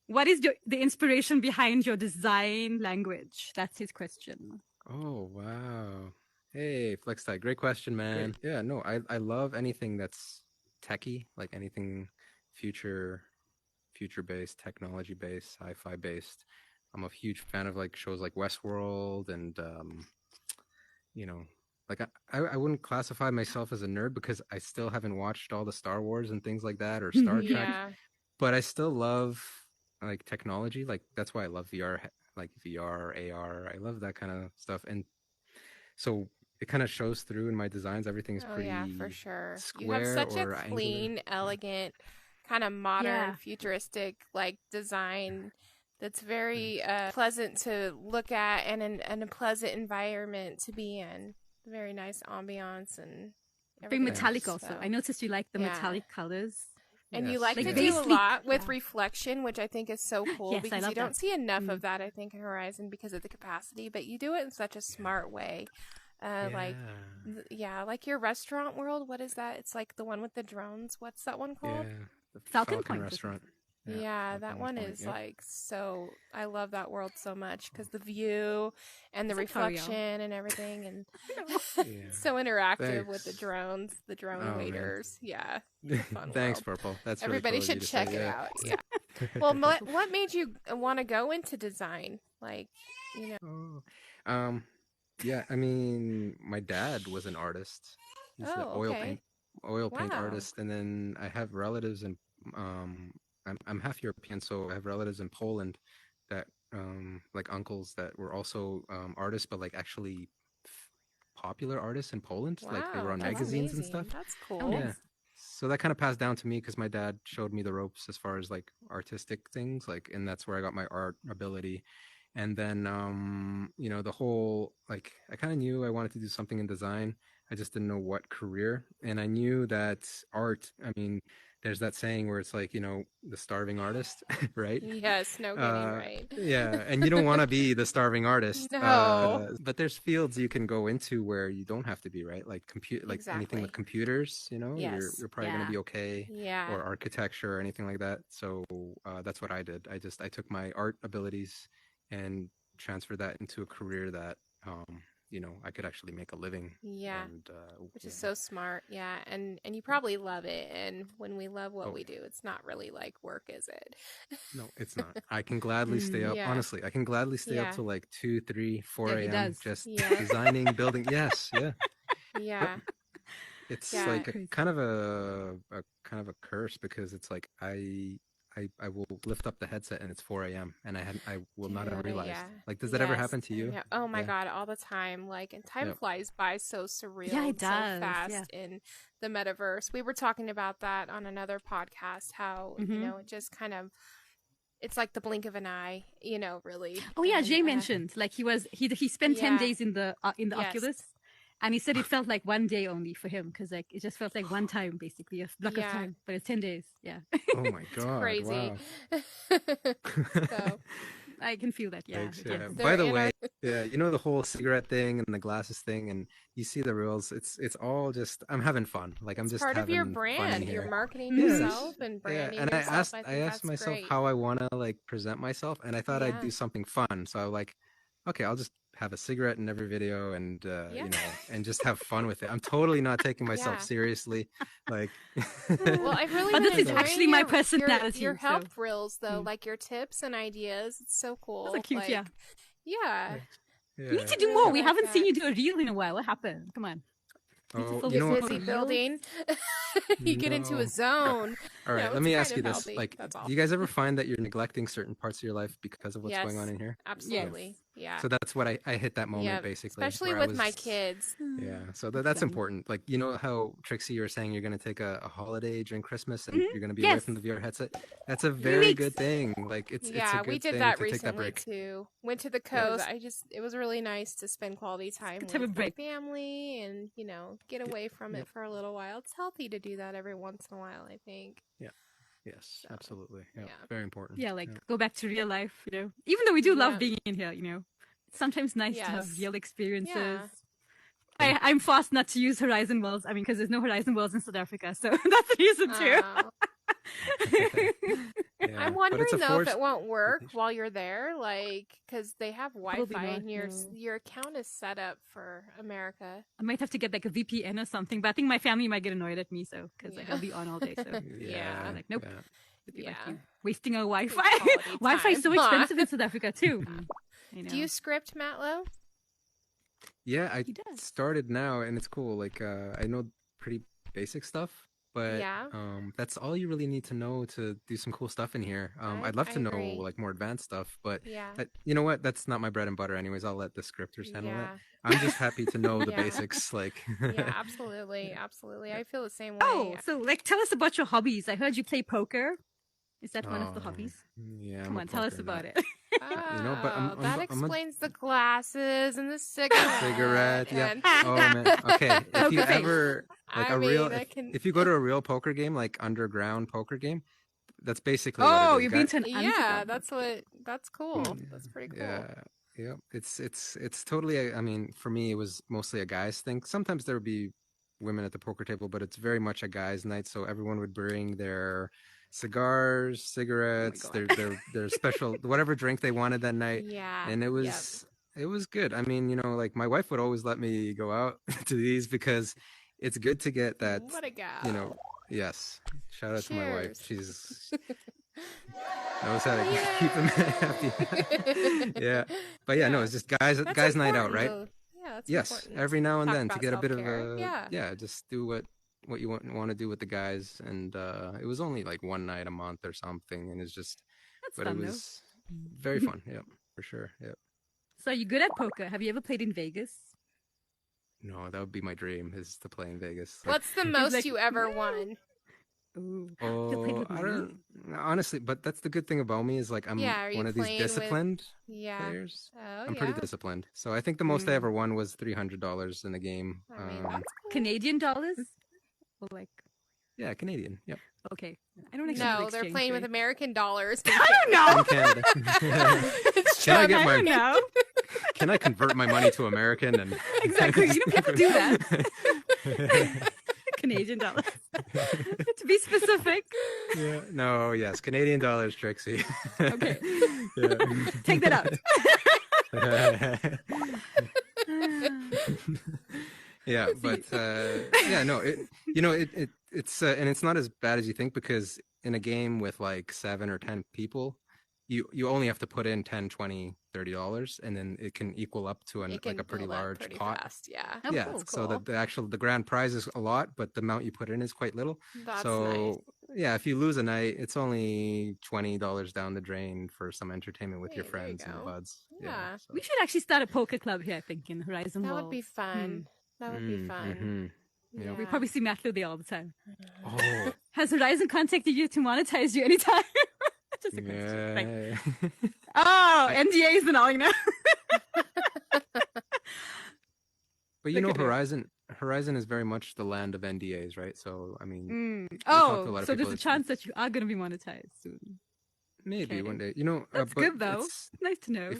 What is the inspiration behind your design language? That's his question. Oh, wow. Hey, FlexTie, great question, man. Great. Yeah, no, I love anything that's techie, like anything future-based, technology-based, sci-fi based. I'm a huge fan of like shows like Westworld, and like I wouldn't classify myself as a nerd because I still haven't watched all the Star Wars and things like that, or Star Trek. Yeah. But I still love like technology. Like that's why I love VR, like VR, AR. I love that kind of stuff, and so it kind of shows through in my designs. Everything is pretty for sure. square, You have such or a clean, elegant, kind of modern, futuristic like design that's very pleasant to look at, and a pleasant environment to be in. Very nice ambiance and very metallic also. I noticed you like the metallic colors. And you like to do a lot with reflection, which I think is so cool, because you don't see enough of that, I think, in Horizon because of the capacity, but you do it in such a smart way. Like your restaurant world, what is that? It's like the one with the drones. What's that one called? Yeah, the Falcon Point restaurant. Yeah, that one is like so. I love that world so much because the view and the reflection and everything, and so interactive with the drones, the drone waiters. Man. Yeah, fun Thanks, world. Purple. That's everybody really cool should check it out. Yeah. Well, what made you want to go into design? Like, yeah, I mean, my dad was an artist. He's an oil paint artist, and then I have relatives in I'm half European, so I have relatives in Poland that like uncles that were also artists, but like actually popular artists in Poland. Wow, like they were on magazines and stuff. That's cool. Yeah. So that kind of passed down to me because my dad showed me the ropes as far as like artistic things, like, and that's where I got my art ability. And then the whole, like, I kind of knew I wanted to do something in design. I just didn't know what career. And I knew that art, I mean, there's that saying where it's like, the starving artist, right? Yes, no getting right. Yeah, and you don't want to be the starving artist. No. But there's fields you can go into where you don't have to be, right? Like anything with computers, you're probably going to be okay. Yeah. Or architecture or anything like that. So that's what I did. I took my art abilities and transferred that into a career that I could actually make a living. Yeah. And, which is so smart. Yeah. And you probably love it. And when we love what we do, it's not really like work, is it? No, it's not. I can gladly stay up. Yeah. Honestly, I can gladly stay up till like 2, 3, 4 a.m. just designing, building. Yes. Yeah. Yeah. It's like a kind of a curse, because it's like I will lift up the headset and it's 4 a.m. and I will not have realized. Yeah. Like, does that ever happen to you? Yeah. Oh my God, all the time. Like, and time flies by so surreal and so fast in the metaverse. We were talking about that on another podcast, how, it just kind of it's like the blink of an eye, you know, really. Oh yeah, Jay mentioned like he spent 10 days in the Yes. Oculus, and he said it felt like one day only for him because like it just felt like one time basically, a block of time, but it's 10 days. Yeah. Oh my god, crazy. Wow. So I can feel that. Yeah. Thanks, yeah. They're By the in way, yeah, you know the whole cigarette thing and the glasses thing, and you see the reels. It's all just I'm having fun. Like I'm it's just part of having your fun in brand. here. You're marketing Yeah. yourself and branding And yourself. I asked that's myself great. how I want to like present myself, and I thought I'd Yeah. do something fun. So I was like, okay, I'll just have a cigarette in every video and you know, and just have fun with it. I'm totally not taking myself seriously. Like Well, I've really But been this is enjoying actually my personality, Your so- health reels though, like your tips and ideas. It's so cool. Those are cute, like, yeah. Yeah. yeah. We need to do Yeah, more. I We like haven't seen that. you do a reel in a while. What happened? Come on. Oh, focus you know on what? Busy reels. building. You get into No. a zone. All right, No, let it's me kind ask you of this: healthy, like, that's all. do you guys ever find that you're neglecting certain parts of your life because of what's going on Yes. in here? Absolutely. Yeah. So that's what I hit that moment Yeah, basically, especially where I with my was- kids. Yeah, so that's Fun. important. Like, you know how Trixie, you were saying you're going to take a holiday during Christmas and you're going to be away Yes. from the VR headset. That's a very weeks. good thing. Like, it's Yeah, a good we did thing that to take that recently break. too. Went to the coast. It was really nice to spend quality time good to have with a my break. family and, you know, get away from it for a little while. It's healthy to do that every once in a while, I think. Yes, absolutely. Yeah, yeah. very important. Yeah, like go back to real life, you know. Even though we do love Yeah. being in here, you know. It's sometimes nice to have Yes. real experiences. Yeah. I'm forced not to use Horizon Worlds. I mean, because there's no Horizon Worlds in South Africa, so that's the reason too. Yeah, I'm but wondering it's a though if forced it won't work vacation. while you're there, like because they have Probably Wi-Fi not, and your no. your account is set up for America. I might have to get like a VPN or something, but I think my family might get annoyed at me, so because like Yeah. I'll be on all day. So Yeah. I'm like, nope. yeah. It'd be like Yeah. you wasting our Wi-Fi. quality Wi-Fi is so time. expensive in South Africa too. You know. Do you script, Matlo? Yeah, I He does. started now and it's cool. Like, I know pretty basic stuff, but Yeah. that's all you really need to know to do some cool stuff in here. I'd love I to know agree. like more advanced stuff, but Yeah. you know what? That's not my bread and butter anyways. I'll let the scripters handle Yeah. it. I'm just happy to know the Yeah. basics. Like, Yeah, absolutely. Absolutely. I feel the same way. Oh, so like tell us about your hobbies. I heard you play poker. Is that one of the Oh, hobbies? yeah, Come I'm a on, tell us poker about nut. it. You know, but I'm that a explains the glasses and the cigarette. Cigarette, yeah. and- Oh man. Okay, if you Poker face. ever like I a real, mean, I can- if you go to a real poker game, like underground poker game, that's basically what Oh, it is. you've been guys. to an Yeah, underground. that's cool. That's pretty cool. Yeah, yeah. It's totally. I mean, for me, it was mostly a guys thing. Sometimes there would be women at the poker table, but it's very much a guys' night. So everyone would bring their cigars, cigarettes, God. their special whatever drink they wanted that night, Yeah. and it was good. I mean, you know, like my wife would always let me go out to these because it's good to get that. What a gal. You know, yes. Shout out to my wife. Cheers. She's knows how to keep them happy. Yeah, but yeah, no, it's just guys night out, right? Though. Yeah, that's Yes, important. every now and Talk then to about get a bit of self-care. a just do what you want to do with the guys, and it was only like one night a month or something, and it's just That's but fun, it was very fun. Yep, for sure. Yep. So are you good at poker? Have you ever played in Vegas? No, that would be my dream is to play in Vegas. Like, What's the most like- you ever won? Ooh. oh, I don't honestly, but that's the good thing about me is like I'm Yeah, are you one of these playing with- disciplined Yeah. players. Oh, I'm yeah. pretty disciplined. So I think the most I ever won was $300 in a game. I mean, that's cool. Canadian dollars? Or like, Yeah, Canadian. Yep. okay. I don't actually know No, the they're exchange playing with rate. American dollars. I don't know. In Canada. It's Can I true. get I my don't know. Can I convert my money to American and Exactly. You don't have to do that. Canadian dollars. To be specific. Yeah. No, yes, Canadian dollars, Trixie. Okay. Yeah. Take that out. Yeah, but yeah, no, it's and it's not as bad as you think because in a game with like 7 or 10 people, you only have to put in 10, 20, $30 and then it can equal up to It like can a pretty build up large pretty pot. fast, yeah. Oh, Yeah, cool. so that the grand prize is a lot, but the amount you put in is quite little. That's So nice. yeah, if you lose a night, it's only $20 down the drain for some entertainment with Hey, your there you friends and the go. buds. Yeah. So. We should actually start a poker club here, I think, in Horizon That World. would be fun. That would be fun. Mhm. Yeah. We probably see Matlo there all the time. Oh, Has Horizon contacted you to monetize you anytime? Just a question. Yeah. Oh, NDAs and all, you know. But you know, Horizon is very much the land of NDAs, right? So I mean, oh, so there's a chance that you are going to be monetized soon. Maybe one day, you know. That's but good though. Nice to know.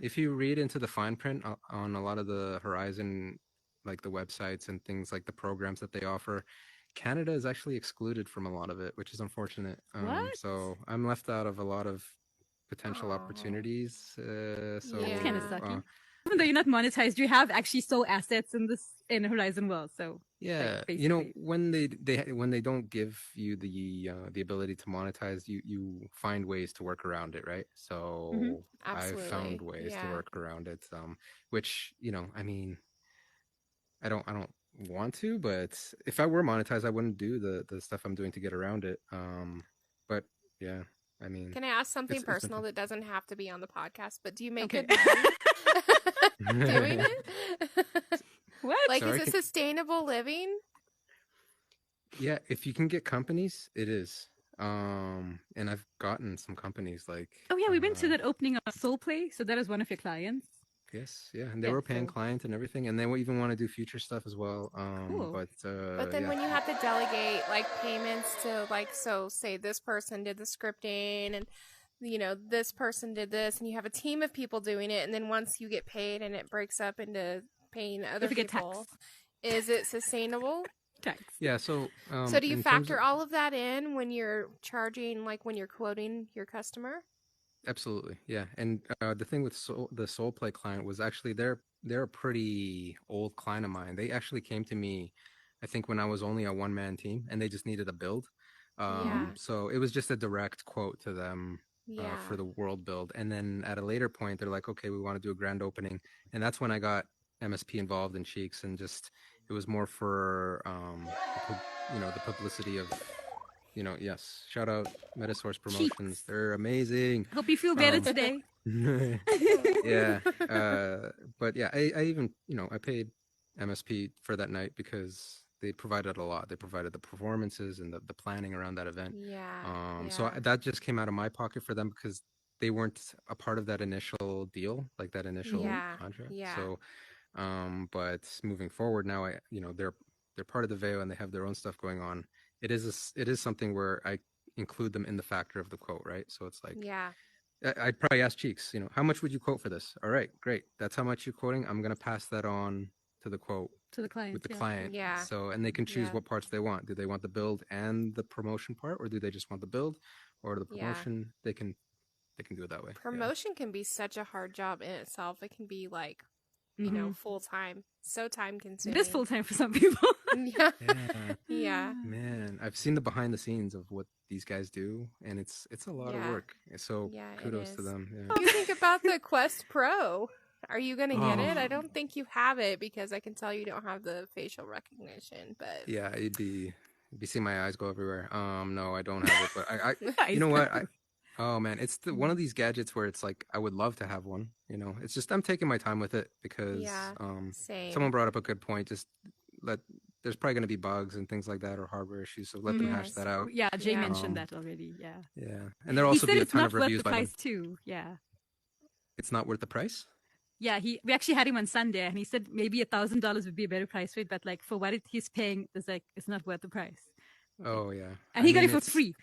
If you read into the fine print on a lot of the Horizon, like the websites and things like the programs that they offer, Canada is actually excluded from a lot of it, which is unfortunate. What? So I'm left out of a lot of potential opportunities. So that's kind of sucky. Even though you're not monetized, you have actually sold assets in Horizon World. So yeah, like, you know, when they don't give you the ability to monetize, you find ways to work around it, right? So I've found ways to work around it. Which, you know, I mean, I don't want to, but if I were monetized, I wouldn't do the stuff I'm doing to get around it. But yeah, I mean, can I ask something personal that doesn't have to be on the podcast? But do you make good money doing it? What? Like, is it sustainable living? Yeah, if you can get companies, it is. And I've gotten some companies like. Oh yeah, we went to that opening of Soul Play, so that is one of your clients. Yes, yeah, and they were paying client and everything, and they even want to do future stuff as well. Cool. But then when you have to delegate like payments to like, so say this person did the scripting and you know this person did this, and you have a team of people doing it, and then once you get paid and it breaks up into paying other people, is it sustainable? Tax. Yeah. So. So do you factor all of that in when you're charging, like when you're quoting your customer? Absolutely, yeah. And the thing with the Soul Play client was actually they're a pretty old client of mine. They actually came to me, I think, when I was only a one-man team, and they just needed a build. So it was just a direct quote to them for the world build. And then at a later point, they're like, okay, we want to do a grand opening, and that's when I got MSP involved in Cheeks, and just it was more for you know, the publicity of. You know, yes. Shout out Metasource Promotions. Cheeks. They're amazing. Hope you feel better today. Yeah. But yeah, I even, you know, I paid MSP for that night because they provided a lot. They provided the performances and the planning around that event. So that just came out of my pocket for them because they weren't a part of that initial deal, like that initial contract. So, but moving forward now, you know, they're part of the VEO and they have their own stuff going on. It is something where I include them in the factor of the quote, right? So it's like, I'd probably ask Cheeks, you know, how much would you quote for this? All right, great. That's how much you're quoting. I'm going to pass that on to the quote to the client with the client. So, and they can choose what parts they want. Do they want the build and the promotion part, or do they just want the build or the promotion? They can do it that way. Promotion can be such a hard job in itself. It can be like, you know, full time, so time consuming. It is full time for some people. Yeah. Man, I've seen the behind the scenes of what these guys do, and it's a lot of work. So kudos to them. What do you think about the Quest Pro? Are you gonna get it? I don't think you have it because I can tell you don't have the facial recognition. But yeah, you'd be seeing my eyes go everywhere. No, I don't have it, but I you know what? Oh man, it's one of these gadgets where it's like I would love to have one. You know, it's just I'm taking my time with it because someone brought up a good point. Just there's probably going to be bugs and things like that or hardware issues, so let them hash that out. Yeah, Jay mentioned that already. Yeah, and there'll also be a ton of reviews by them. Too. Yeah, it's not worth the price. Yeah, we actually had him on Sunday, and he said maybe $1,000 would be a better price for it, but like for what he's paying, it's not worth the price. Oh yeah, and he got it for free.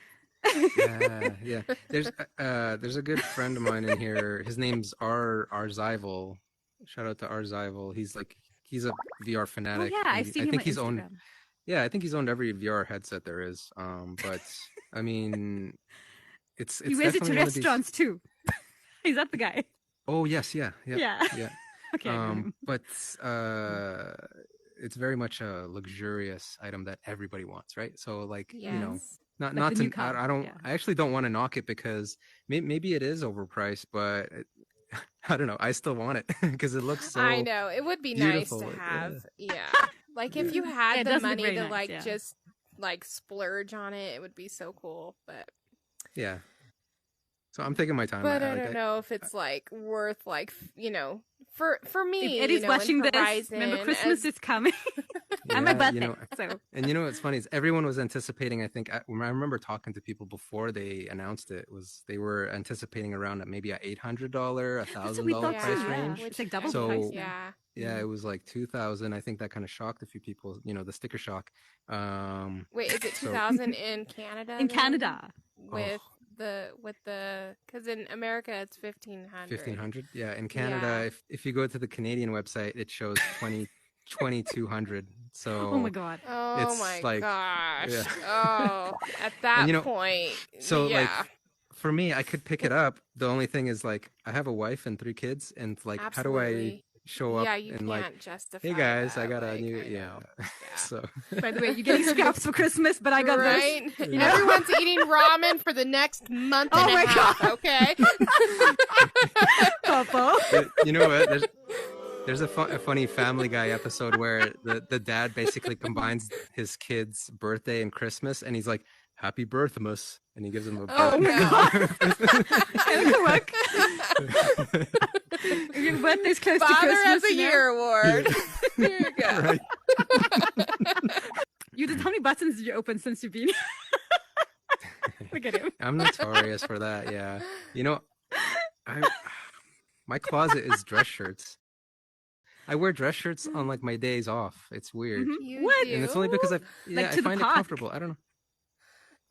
Yeah. There's a good friend of mine in here. His name's Arzival. Shout out to Arzival. He's a VR fanatic. Oh, yeah, I've seen him on Instagram. I think he's owned every VR headset there is. But I mean, it's he wears it to restaurants too. Is that the guy? Oh yes, yeah. Okay. But it's very much a luxurious item that everybody wants, right? So like you know. Not to, I actually don't want to knock it because maybe it is overpriced, but I don't know. I still want it because it looks so I know. It would be beautiful. Nice to have. Yeah. Like if you had the money to just like splurge on it, it would be so cool. But yeah. So I'm taking my time. But I don't know if it's like worth like, you know, for me. If Eddie's watching this, remember Christmas is coming. and my birthday. And what's funny is everyone was anticipating. I think I remember talking to people before they announced it. They were anticipating around maybe $800, $1,000 price range. It's like double so, the price. Yeah, it was like 2,000. I think that kind of shocked a few people. The sticker shock. Wait, is it 2,000 in Canada? In Canada, because in America it's 1,500. 1,500, yeah. In Canada, if you go to the Canadian website, it shows 2,200. So oh my god, gosh, yeah. Oh, at that point, so like for me, I could pick it up. The only thing is like I have a wife and 3 kids, and like how do I show up and like, hey guys, I got a new So by the way, you're getting scraps for Christmas, but I got this. Everyone's eating ramen for the next month and a half. Okay. You know what? There's a funny Family Guy episode where the dad basically combines his kid's birthday and Christmas, and he's like, "Happy Birthmas," and he gives him a Your birthday's close Father to Christmas. Has a Year award. Here you go. Right. How many buttons did you open since you've been? Look at him. I'm notorious for that. Yeah. My closet is dress shirts. I wear dress shirts on like my days off. It's weird. What? And it's only because I find it comfortable. I don't know.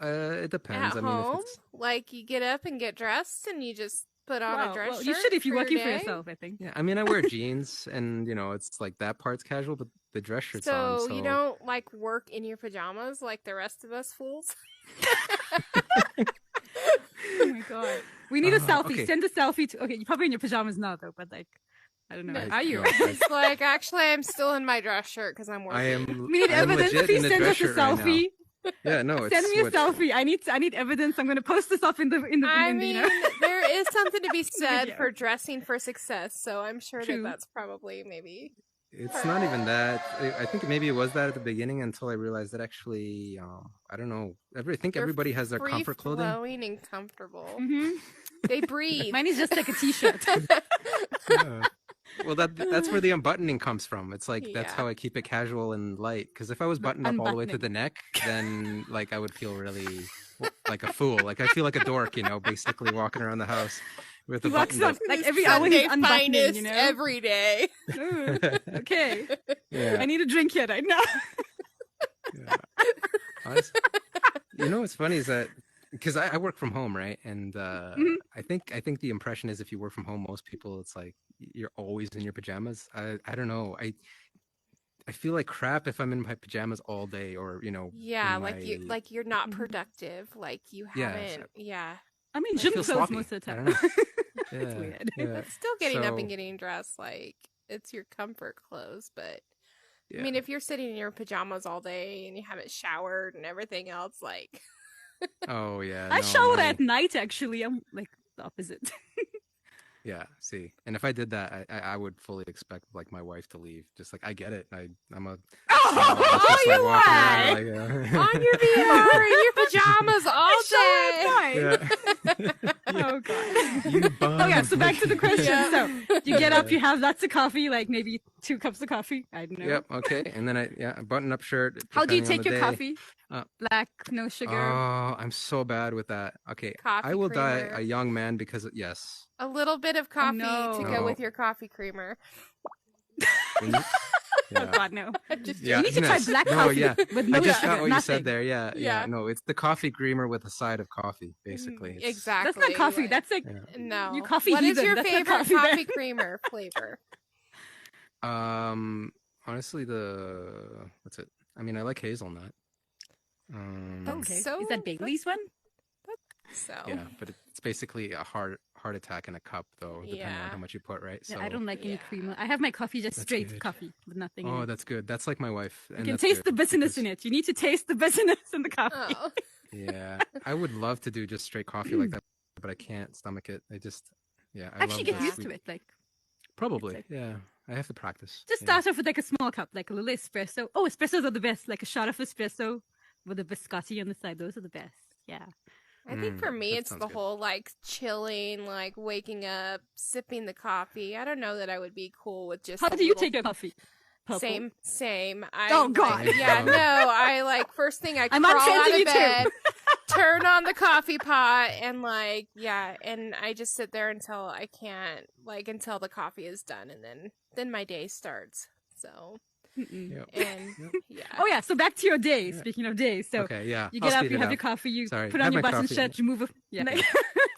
It depends. At home, like you get up and get dressed, and you just put on a dress shirt. You should if you're working for yourself, I think. Yeah, I mean, I wear jeans, and it's like that part's casual, but the dress shirt's on. So you don't like work in your pajamas like the rest of us fools. Oh my god, we need a selfie. Okay. Send a selfie to. Okay, you're probably in your pajamas now though, but like. I don't know. Are you? It's like, actually, I'm still in my dress shirt because I'm working. I am. We need evidence. Please send us a selfie. Right yeah, no. Send me a selfie. I need evidence. I'm going to post this up in the. I mean, there is something to be said for dressing for success. So I'm sure that's probably maybe. It's not even that. I think maybe it was that at the beginning until I realized that actually, I don't know. I think everybody has their comfort clothing. Flowing and comfortable. They breathe. Mine is just like a t-shirt. Yeah. Well, that's where the unbuttoning comes from. It's like that's how I keep it casual and light. Because if I was buttoned up all the way to the neck, then like I would feel really like a fool. Like I feel like a dork, basically walking around the house with the buttons up. Like every hour he's unbuttoning, every day. Ooh, okay. Yeah. I need a drink here right now. Yeah. Honestly, what's funny is that. Because I work from home, right? And I think the impression is if you work from home, most people, it's like you're always in your pajamas. I don't know. I feel like crap if I'm in my pajamas all day, or Yeah, like you're not productive. Like you haven't. Yeah. I mean, gym clothes most of the time. It's weird. Yeah. But still getting up and getting dressed, like it's your comfort clothes. But I mean, if you're sitting in your pajamas all day and you haven't showered and everything else, like. Oh yeah, I shower at night. Actually, I'm like the opposite. Yeah, see, and if I did that, I would fully expect like my wife to leave. Just like I get it. I'm a. You what? On your VR in your pajamas all day. Yeah. Oh god. Okay, so back to the question. So you get up, you have lots of coffee, like maybe 2 cups of coffee. I don't know. Yep. Okay, and then a button-up shirt. How do you take your coffee? Black, no sugar. Oh, I'm so bad with that. Okay, I will die a young man because yes. A little bit of coffee to go with your coffee creamer. Oh God, no! You need to try black coffee. With no I just got sugar, what nothing. you said there. Yeah. No, it's the coffee creamer with a side of coffee, basically. Exactly. That's not coffee. That's like no. You coffee. What is your That's favorite coffee creamer flavor? Honestly, what's it? I mean, I like hazelnut. Okay. Is that Bailey's one? So yeah, but it's basically a heart attack in a cup, though, depending on how much you put, right? So I don't like any creamer. I have my coffee just straight coffee with nothing. Oh, that's good. That's like my wife. You can taste the bitterness in it. You need to taste the bitterness in the coffee. Oh. Yeah, I would love to do just straight coffee like that, but I can't stomach it. I actually get used to it. Like probably, yeah. I have to practice. Just start off with like a small cup, like a little espresso. Oh, espressos are the best. Like a shot of espresso with a biscotti on the side. Those are the best. Yeah. I think for me, it's the whole like chilling, like waking up, sipping the coffee. I don't know that I would be cool with just. How do you take your coffee? purple? Same. Oh God. Yeah, no, I like first thing I crawl out of bed, turn on the coffee pot, and and I just sit there until I can't, until the coffee is done, and then my day starts. So. Yep. And yep. Oh yeah, so back to your day. Speaking of days, so okay, yeah, you get up, you have your coffee, you put on your button shirt, you move,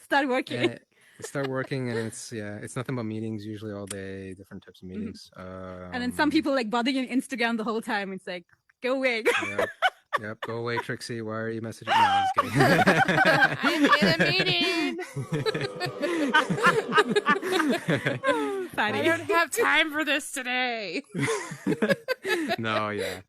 start working. Start working, and it's nothing but meetings, usually all day, different types of meetings. And then some people like bother you on Instagram the whole time. It's like, go away. Yep, go away, Trixie. Why are you messaging? No, I'm just kidding. I'm in a meeting. Funny. I don't have time for this today. No, yeah.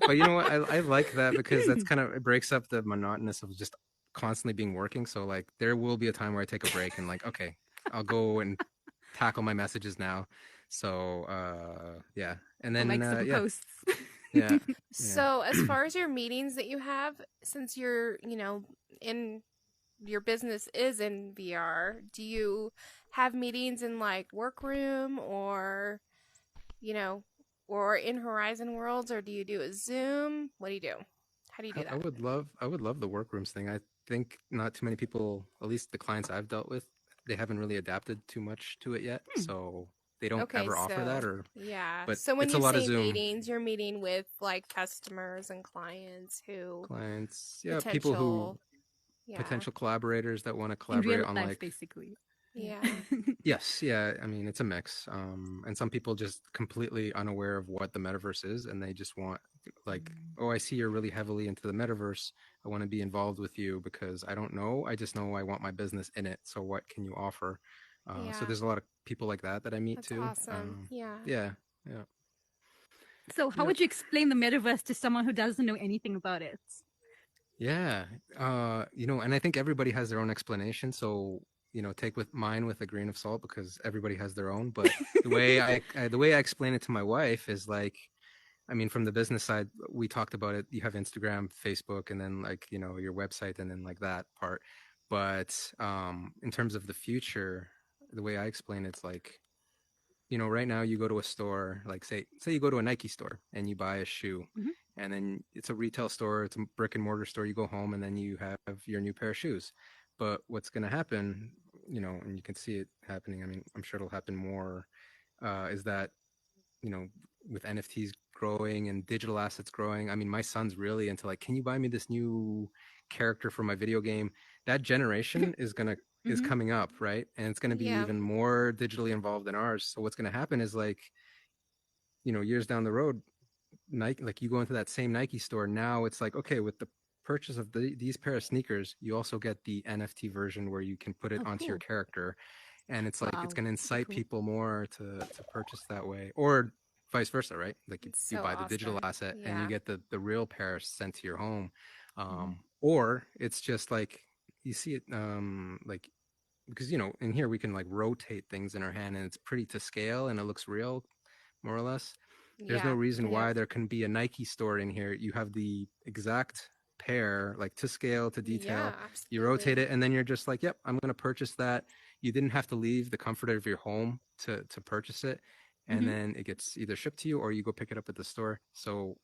But you know what? I like that because that's it breaks up the monotonous of just constantly being working. So like there will be a time where I take a break and okay, I'll go and tackle my messages now. So yeah. And then posts. Yeah. So as far as your meetings that you have, since you're, in your business is in VR, do you have meetings in workroom or, or in Horizon Worlds, or do you do a Zoom? What do you do? How do you do that? I would love the workrooms thing. I think not too many people, at least the clients I've dealt with, they haven't really adapted too much to it yet. So they don't ever offer that, but so when it's you a lot say of Zoom meetings, you're meeting with customers and clients people who potential collaborators that want to collaborate on life, basically. Yeah. Yes, yeah. I mean, it's a mix. And some people just completely unaware of what the metaverse is, and they just want oh, I see you're really heavily into the metaverse. I want to be involved with you because I don't know. I just know I want my business in it. So what can you offer? So there's a lot of people like that I meet That's too. Awesome. Yeah. So how would you explain the metaverse to someone who doesn't know anything about it? Yeah. And I think everybody has their own explanation. So, take mine with a grain of salt because everybody has their own. But the way I explain it to my wife is from the business side, we talked about it. You have Instagram, Facebook, and then your website, and then that part. But in terms of the future, the way I explain it's right now you go to a store, say you go to a Nike store and you buy a shoe, and then it's a retail store, it's a brick and mortar store. You go home and then you have your new pair of shoes. But what's going to happen, and you can see it happening. I'm sure it'll happen more, is that, with NFTs growing and digital assets growing. My son's really into can you buy me this new character for my video game? That generation is coming up, right? And it's going to be even more digitally involved than ours. So what's going to happen is years down the road, Nike, you go into that same Nike store. Now it's okay, with the purchase of these pair of sneakers, you also get the NFT version where you can put it onto your character. And it's it's going to incite people more to purchase that way, or vice versa, right? You buy the digital asset and you get the real pair sent to your home. Or it's just you see it because in here we can rotate things in our hand and it's pretty to scale and it looks real, more or less. There's no reason why there can be a Nike store in here. You have the exact pair, to scale, to detail. You rotate it and then you're just yep, I'm going to purchase that. You didn't have to leave the comfort of your home to purchase it. And then it gets either shipped to you or you go pick it up at the store. So,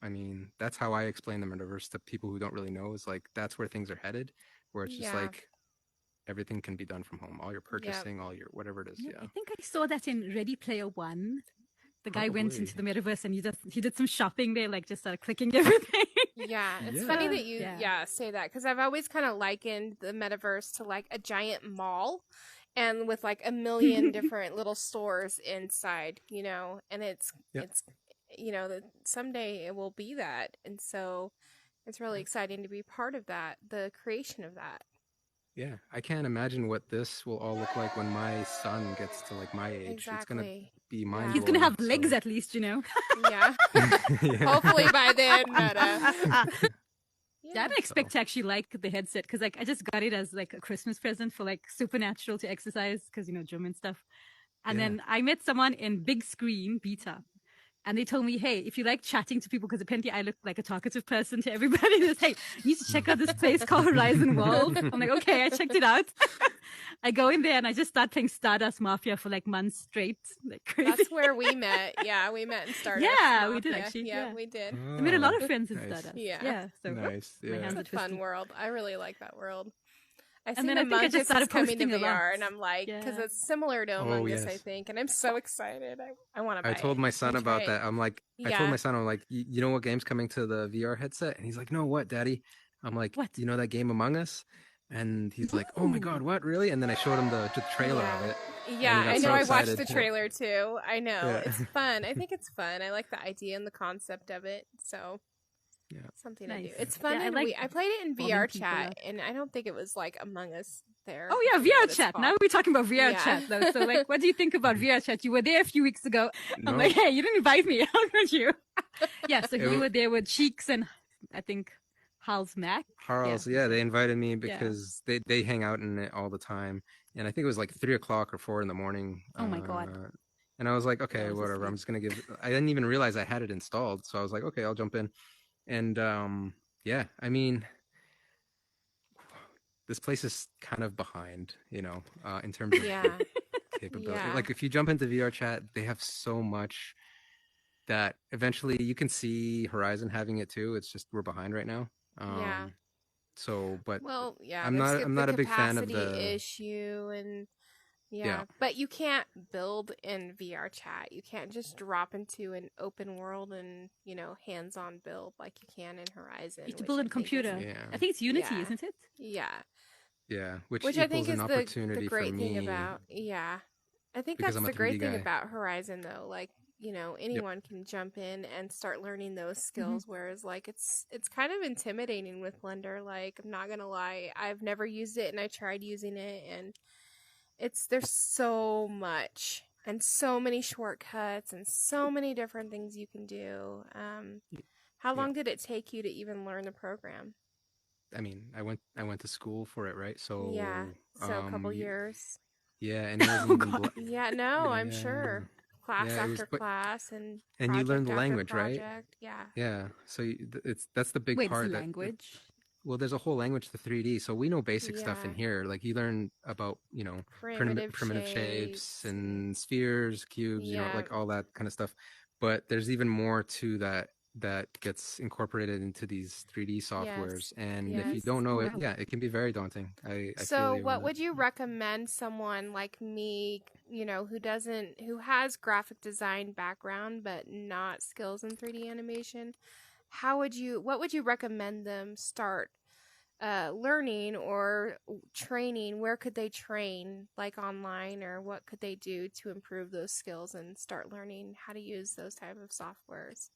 that's how I explain the metaverse to people who don't really know, is that's where things are headed, where it's just everything can be done from home. All your purchasing, all your whatever it is. Yeah. I think I saw that in Ready Player One. The guy went into the metaverse and he did some shopping there, just started clicking everything. Yeah, it's funny that you say that, because I've always kind of likened the metaverse to a giant mall, and with a million different little stores inside, and it's that someday it will be that, and so it's really exciting to be part of that, the creation of that. Yeah, I can't imagine what this will all look like when my son gets to my age. Exactly. It's gonna be mind-blowing. He's gonna have legs at least, Yeah. Hopefully by then. Yeah, I didn't expect to actually like the headset, because I just got it as a Christmas present for Supernatural to exercise, because German stuff. And then I met someone in big screen beta, and they told me, hey, if you like chatting to people, because apparently I look like a talkative person to everybody, they say, hey, you need to check out this place called Horizon World. I'm okay, I checked it out. I go in there and I just start playing Stardust Mafia for like months straight, like crazy. That's where we met. Yeah, we met in Stardust. Yeah, Mafia. we did actually. Yeah, we did. I made a lot of friends in nice. Stardust. Yeah. So nice. my hands It's are a fun twisted. world. I really like that world. I And see then I think I Among just Us started is coming to posting a lot. VR, and I'm like, because it's similar to Among Us, I think, and I'm so excited. I want to buy it. I told my son about that. I'm like, I told Yeah. my son, I'm like, you know what game's coming to the VR headset? And he's like, no, what, Daddy? I'm like, What? You know that game Among Us? And he's like, oh my God, what, really? And then I showed him the trailer Yeah. of it. Yeah, and he I got know. so I watched excited. the trailer too. I know. Yeah. It's fun. I think it's fun. I like the idea and the concept of it. So, Yeah. something to do. Nice. It's fun. Yeah, I and like I played it in bombing VR people chat, up. and I don't think it was like Among Us there. Oh yeah, I forget VR what it's chat. called. Now we're talking about VR Yeah. chat though. So like, what do you think about VR chat? You were there a few weeks ago. I'm No. like, hey, you didn't invite me. How could you? Yeah, so It you were there with Cheeks and I think Hal's Mac. Harles, Yeah. they invited me because they hang out in it all the time. And I think it was like 3 o'clock or 4 in the morning. Oh my God. And I was like, okay, was whatever. I'm asleep. just gonna give. I didn't even realize I had it installed, so I was like, okay, I'll jump in. And yeah, I mean, this place is kind of behind, in terms of Yeah. capability. Yeah. Like if you jump into VR chat, they have so much that eventually you can see Horizon having it too. It's just we're behind right now. Yeah. So, but Well, yeah. I'm not a big fan of the capacity issue and. Yeah, but you can't build in VR chat. You can't just drop into an open world and, hands-on build like you can in Horizon. You have to build in computer. I think it's Unity, isn't it? Yeah. Yeah, which I think equals is an opportunity the great for thing me. about, I think because that's I'm a the great 3D thing guy. about Horizon though. Like, anyone can jump in and start learning those skills, whereas like it's kind of intimidating with Blender. Like, I'm not gonna lie, I've never used it and I tried using it and there's so much and so many shortcuts and so many different things you can do. How long did it take you to even learn the program? I mean, I went to school for it, right? So so a couple years. Yeah, and it wasn't even yeah, no, I'm sure. Class after class and you learn the language, right? Yeah. Yeah, so that's the big part. Wait, language? Well, there's a whole language to 3D, so we know basic stuff in here. Like you learn about primitive shapes and spheres, cubes, like all that kind of stuff. But there's even more to that gets incorporated into these 3D softwares. And if you don't know it, it can be very daunting. So what would you recommend someone like me, who has graphic design background but not skills in 3D animation? What would you recommend them start learning or training? Where could they train, like online, or what could they do to improve those skills and start learning how to use those type of softwares?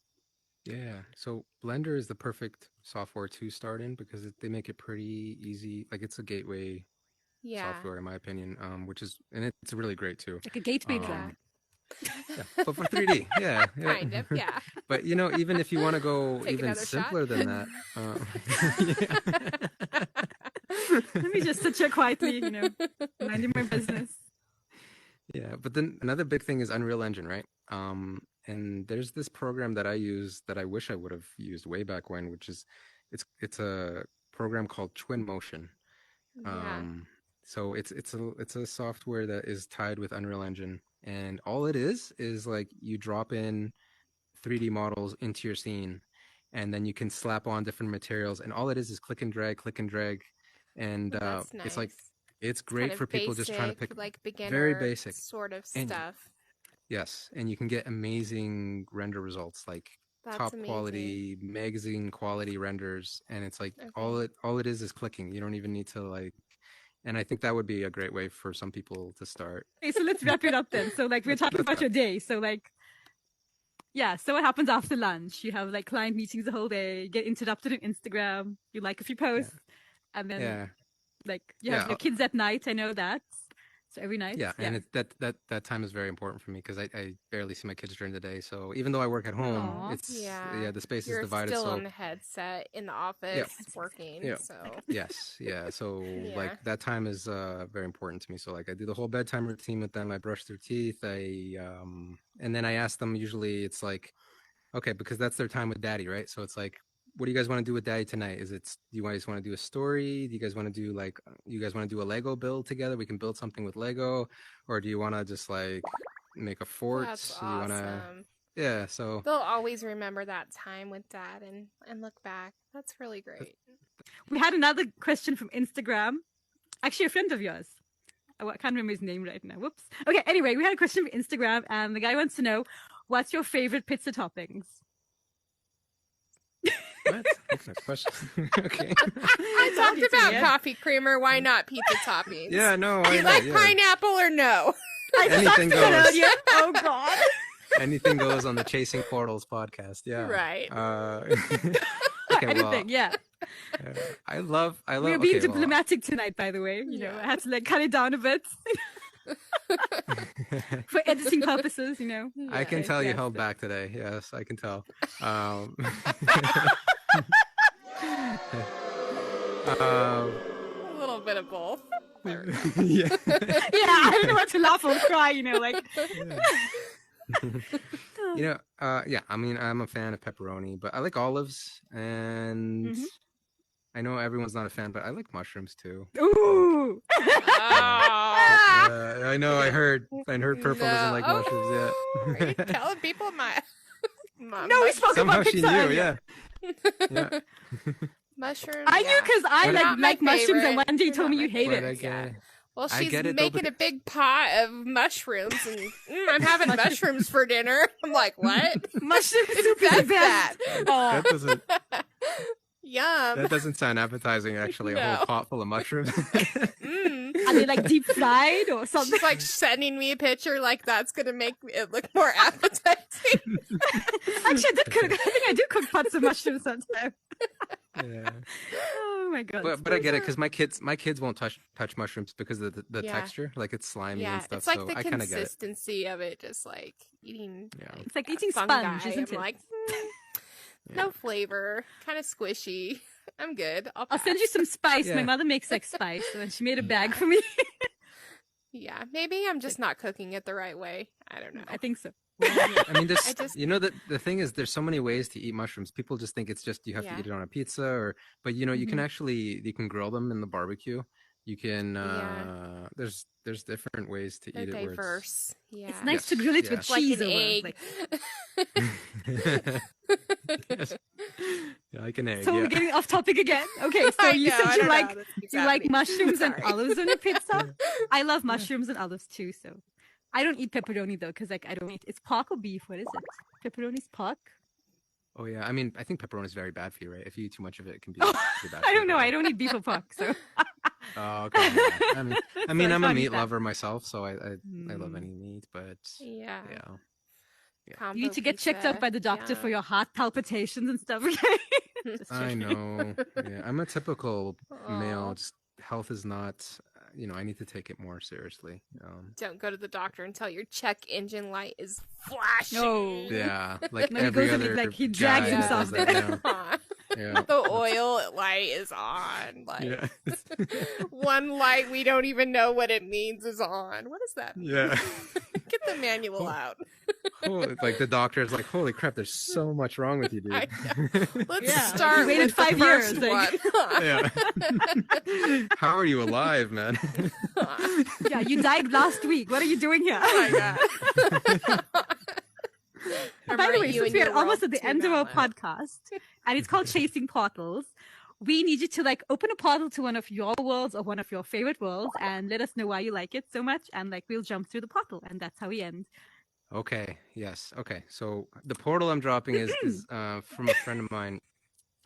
Yeah, so Blender is the perfect software to start in because they make it pretty easy. Like it's a gateway software in my opinion, and it's really great too. Like a gateway drug. Yeah, but for 3D, kind of, yeah. But even if you want to go even simpler than that, let me just sit here quietly, minding my business. Yeah, but then another big thing is Unreal Engine, right? And there's this program that I use that I wish I would have used way back when, which is it's a program called Twinmotion. So it's a software that is tied with Unreal Engine. And all it is like you drop in 3D models into your scene, and then you can slap on different materials. And all it is click and drag, and that's nice. It's like it's great for people just trying to pick like beginner very basic sort of and, stuff. Yes, and you can get amazing render results, like top quality magazine quality renders. And it's like all it is clicking. You don't even need to like. And I think that would be a great way for some people to start. Okay, so let's wrap it up then. So like we're talking about your day. So like, so what happens after lunch? You have like client meetings the whole day, you get interrupted on Instagram, you like a few posts, and then like you have your kids at night. I know that. So every night. Yeah, and it's that time is very important for me because I barely see my kids during the day. So even though I work at home, it's the space is divided. You're still on the headset in the office working. Yeah. So So like that time is very important to me. So like I do the whole bedtime routine with them. I brush their teeth. And then I ask them. Usually it's like, okay, because that's their time with daddy, right? So it's like what do you guys want to do with Daddy tonight? Do you guys want to do a story? Do you guys want to do a Lego build together? We can build something with Lego, or do you want to just like make a fort? That's Do you want to? awesome. Yeah. So they'll always remember that time with Dad and look back. That's really great. We had another question from Instagram. Actually, a friend of yours. Oh, I can't remember his name right now. Whoops. Okay. Anyway, we had a question from Instagram, and the guy wants to know, what's your favorite pizza toppings? what? That's a question. Okay. I talked about coffee creamer. Why not pizza toppings? Yeah, no. Do you like pineapple or no? Anything goes. Oh God. Anything goes on the Chasing Portals podcast. Yeah. Right. Okay, anything. Yeah. I love. We're being diplomatic tonight, by the way. You know, I had to like cut it down a bit. For editing purposes, you know. I can tell you held back today. Yes, I can tell. A little bit of both. Yeah. Yeah, I don't know what to laugh or cry, you know, like. You know, yeah, I mean, I'm a fan of pepperoni, but I like olives, and I know everyone's not a fan, but I like mushrooms too. Ooh! I know, I heard Purple doesn't like mushrooms yet. Are you telling people my No, we spoke Somehow about pizza. she knew, yeah. Yeah. Mushrooms. I knew because I like mushrooms, and one day you told me you hate it. Yeah. Well, she's making a big pot of mushrooms, and I'm having mushrooms for dinner. I'm like, what? Mushroom soup is the best. That doesn't. Yum. That doesn't sound appetizing, actually. A whole pot full of mushrooms. Are they like deep fried or something? She's like sending me a picture, like that's gonna make it look more appetizing. Actually, I think I do cook pots of mushrooms sometimes. Yeah. Oh my God. But I get it, because my kids won't touch mushrooms because of the texture, like it's slimy and stuff. It's like so the I kind of get it. consistency of it, just like eating. Yeah. It's like eating fungi. sponge, isn't it? I'm like, no flavor, kind of squishy. I'm good. I'll send you some spice. My mother makes like spice, and she made a bag for me. Yeah, maybe I'm just not cooking it the right way. I don't know. I think so. I mean, you know, the thing is, there's so many ways to eat mushrooms. People just think it's just you have to eat it on a pizza, but you know, you can you can grill them in the barbecue. You can there's different ways to eat it. Diverse. It's nice to grill it with cheese, like an egg. Yes. Yeah, like an egg. So we're getting off topic again. Okay, so you said you like mushrooms and olives on your pizza. I love mushrooms and olives too. So I don't eat pepperoni though, because like I don't eat. It's pork or beef. What is it? Pepperoni's pork. Oh yeah, I mean, I think pepperoni is very bad for you, right? If you eat too much of it, it can be bad. I don't know. I don't eat beef or pork, so. Oh, okay. I mean, I'm a meat lover myself, so I love any meat, but yeah. You need to get checked out by the doctor for your heart palpitations and stuff. Okay. I know. Yeah, I'm a typical male. Just health is not. You know, I need to take it more seriously. Don't go to the doctor until your check engine light is flashing. No. Yeah, like when every he goes other like he drags himself. Yeah. The oil light is on. Like one light we don't even know what it means is on. What is that? Yeah. Get the manual out. Like the doctor is like, holy crap, there's so much wrong with you, dude. Let's start. You waited 5 years. Yeah. How are you alive, man? Yeah, you died last week. What are you doing here? Oh my God. By the way, since we're almost at the end of our podcast, and it's called Chasing Portals, we need you to like open a portal to one of your worlds or one of your favorite worlds, and let us know why you like it so much, and like we'll jump through the portal, and that's how we end. Okay. Yes. Okay. So the portal I'm dropping is from a friend of mine.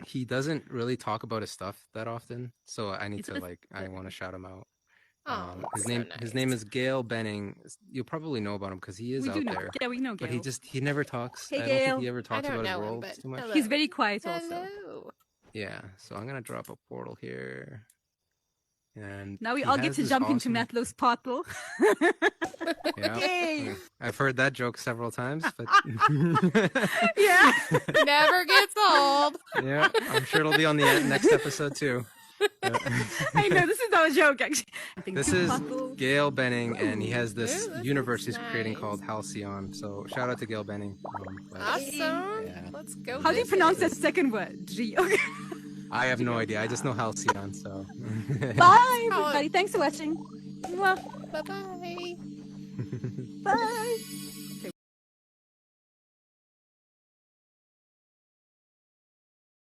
He doesn't really talk about his stuff that often, so I need to I want to shout him out. His name is Gail Benning. You'll probably know about him because he is out there. Yeah, we know Gail. But he never talks. Hey, I don't think he ever talks about his world too much. He's very quiet also. Yeah, so I'm gonna drop a portal here. And now we all get to jump into Matlo's portal. Yeah, Yay! I've heard that joke several times, but never gets old. Yeah, I'm sure it'll be on the next episode too. I know, this is not a joke, actually. This is Gail Benning, and he has this universe he's creating called Halcyon. So shout out to Gail Benning. Awesome. Yeah. Let's go. How do you pronounce that second word? G. Okay. I have no idea. I just know Halcyon. So. Bye, everybody. Thanks for watching. Bye-bye. Bye. Okay,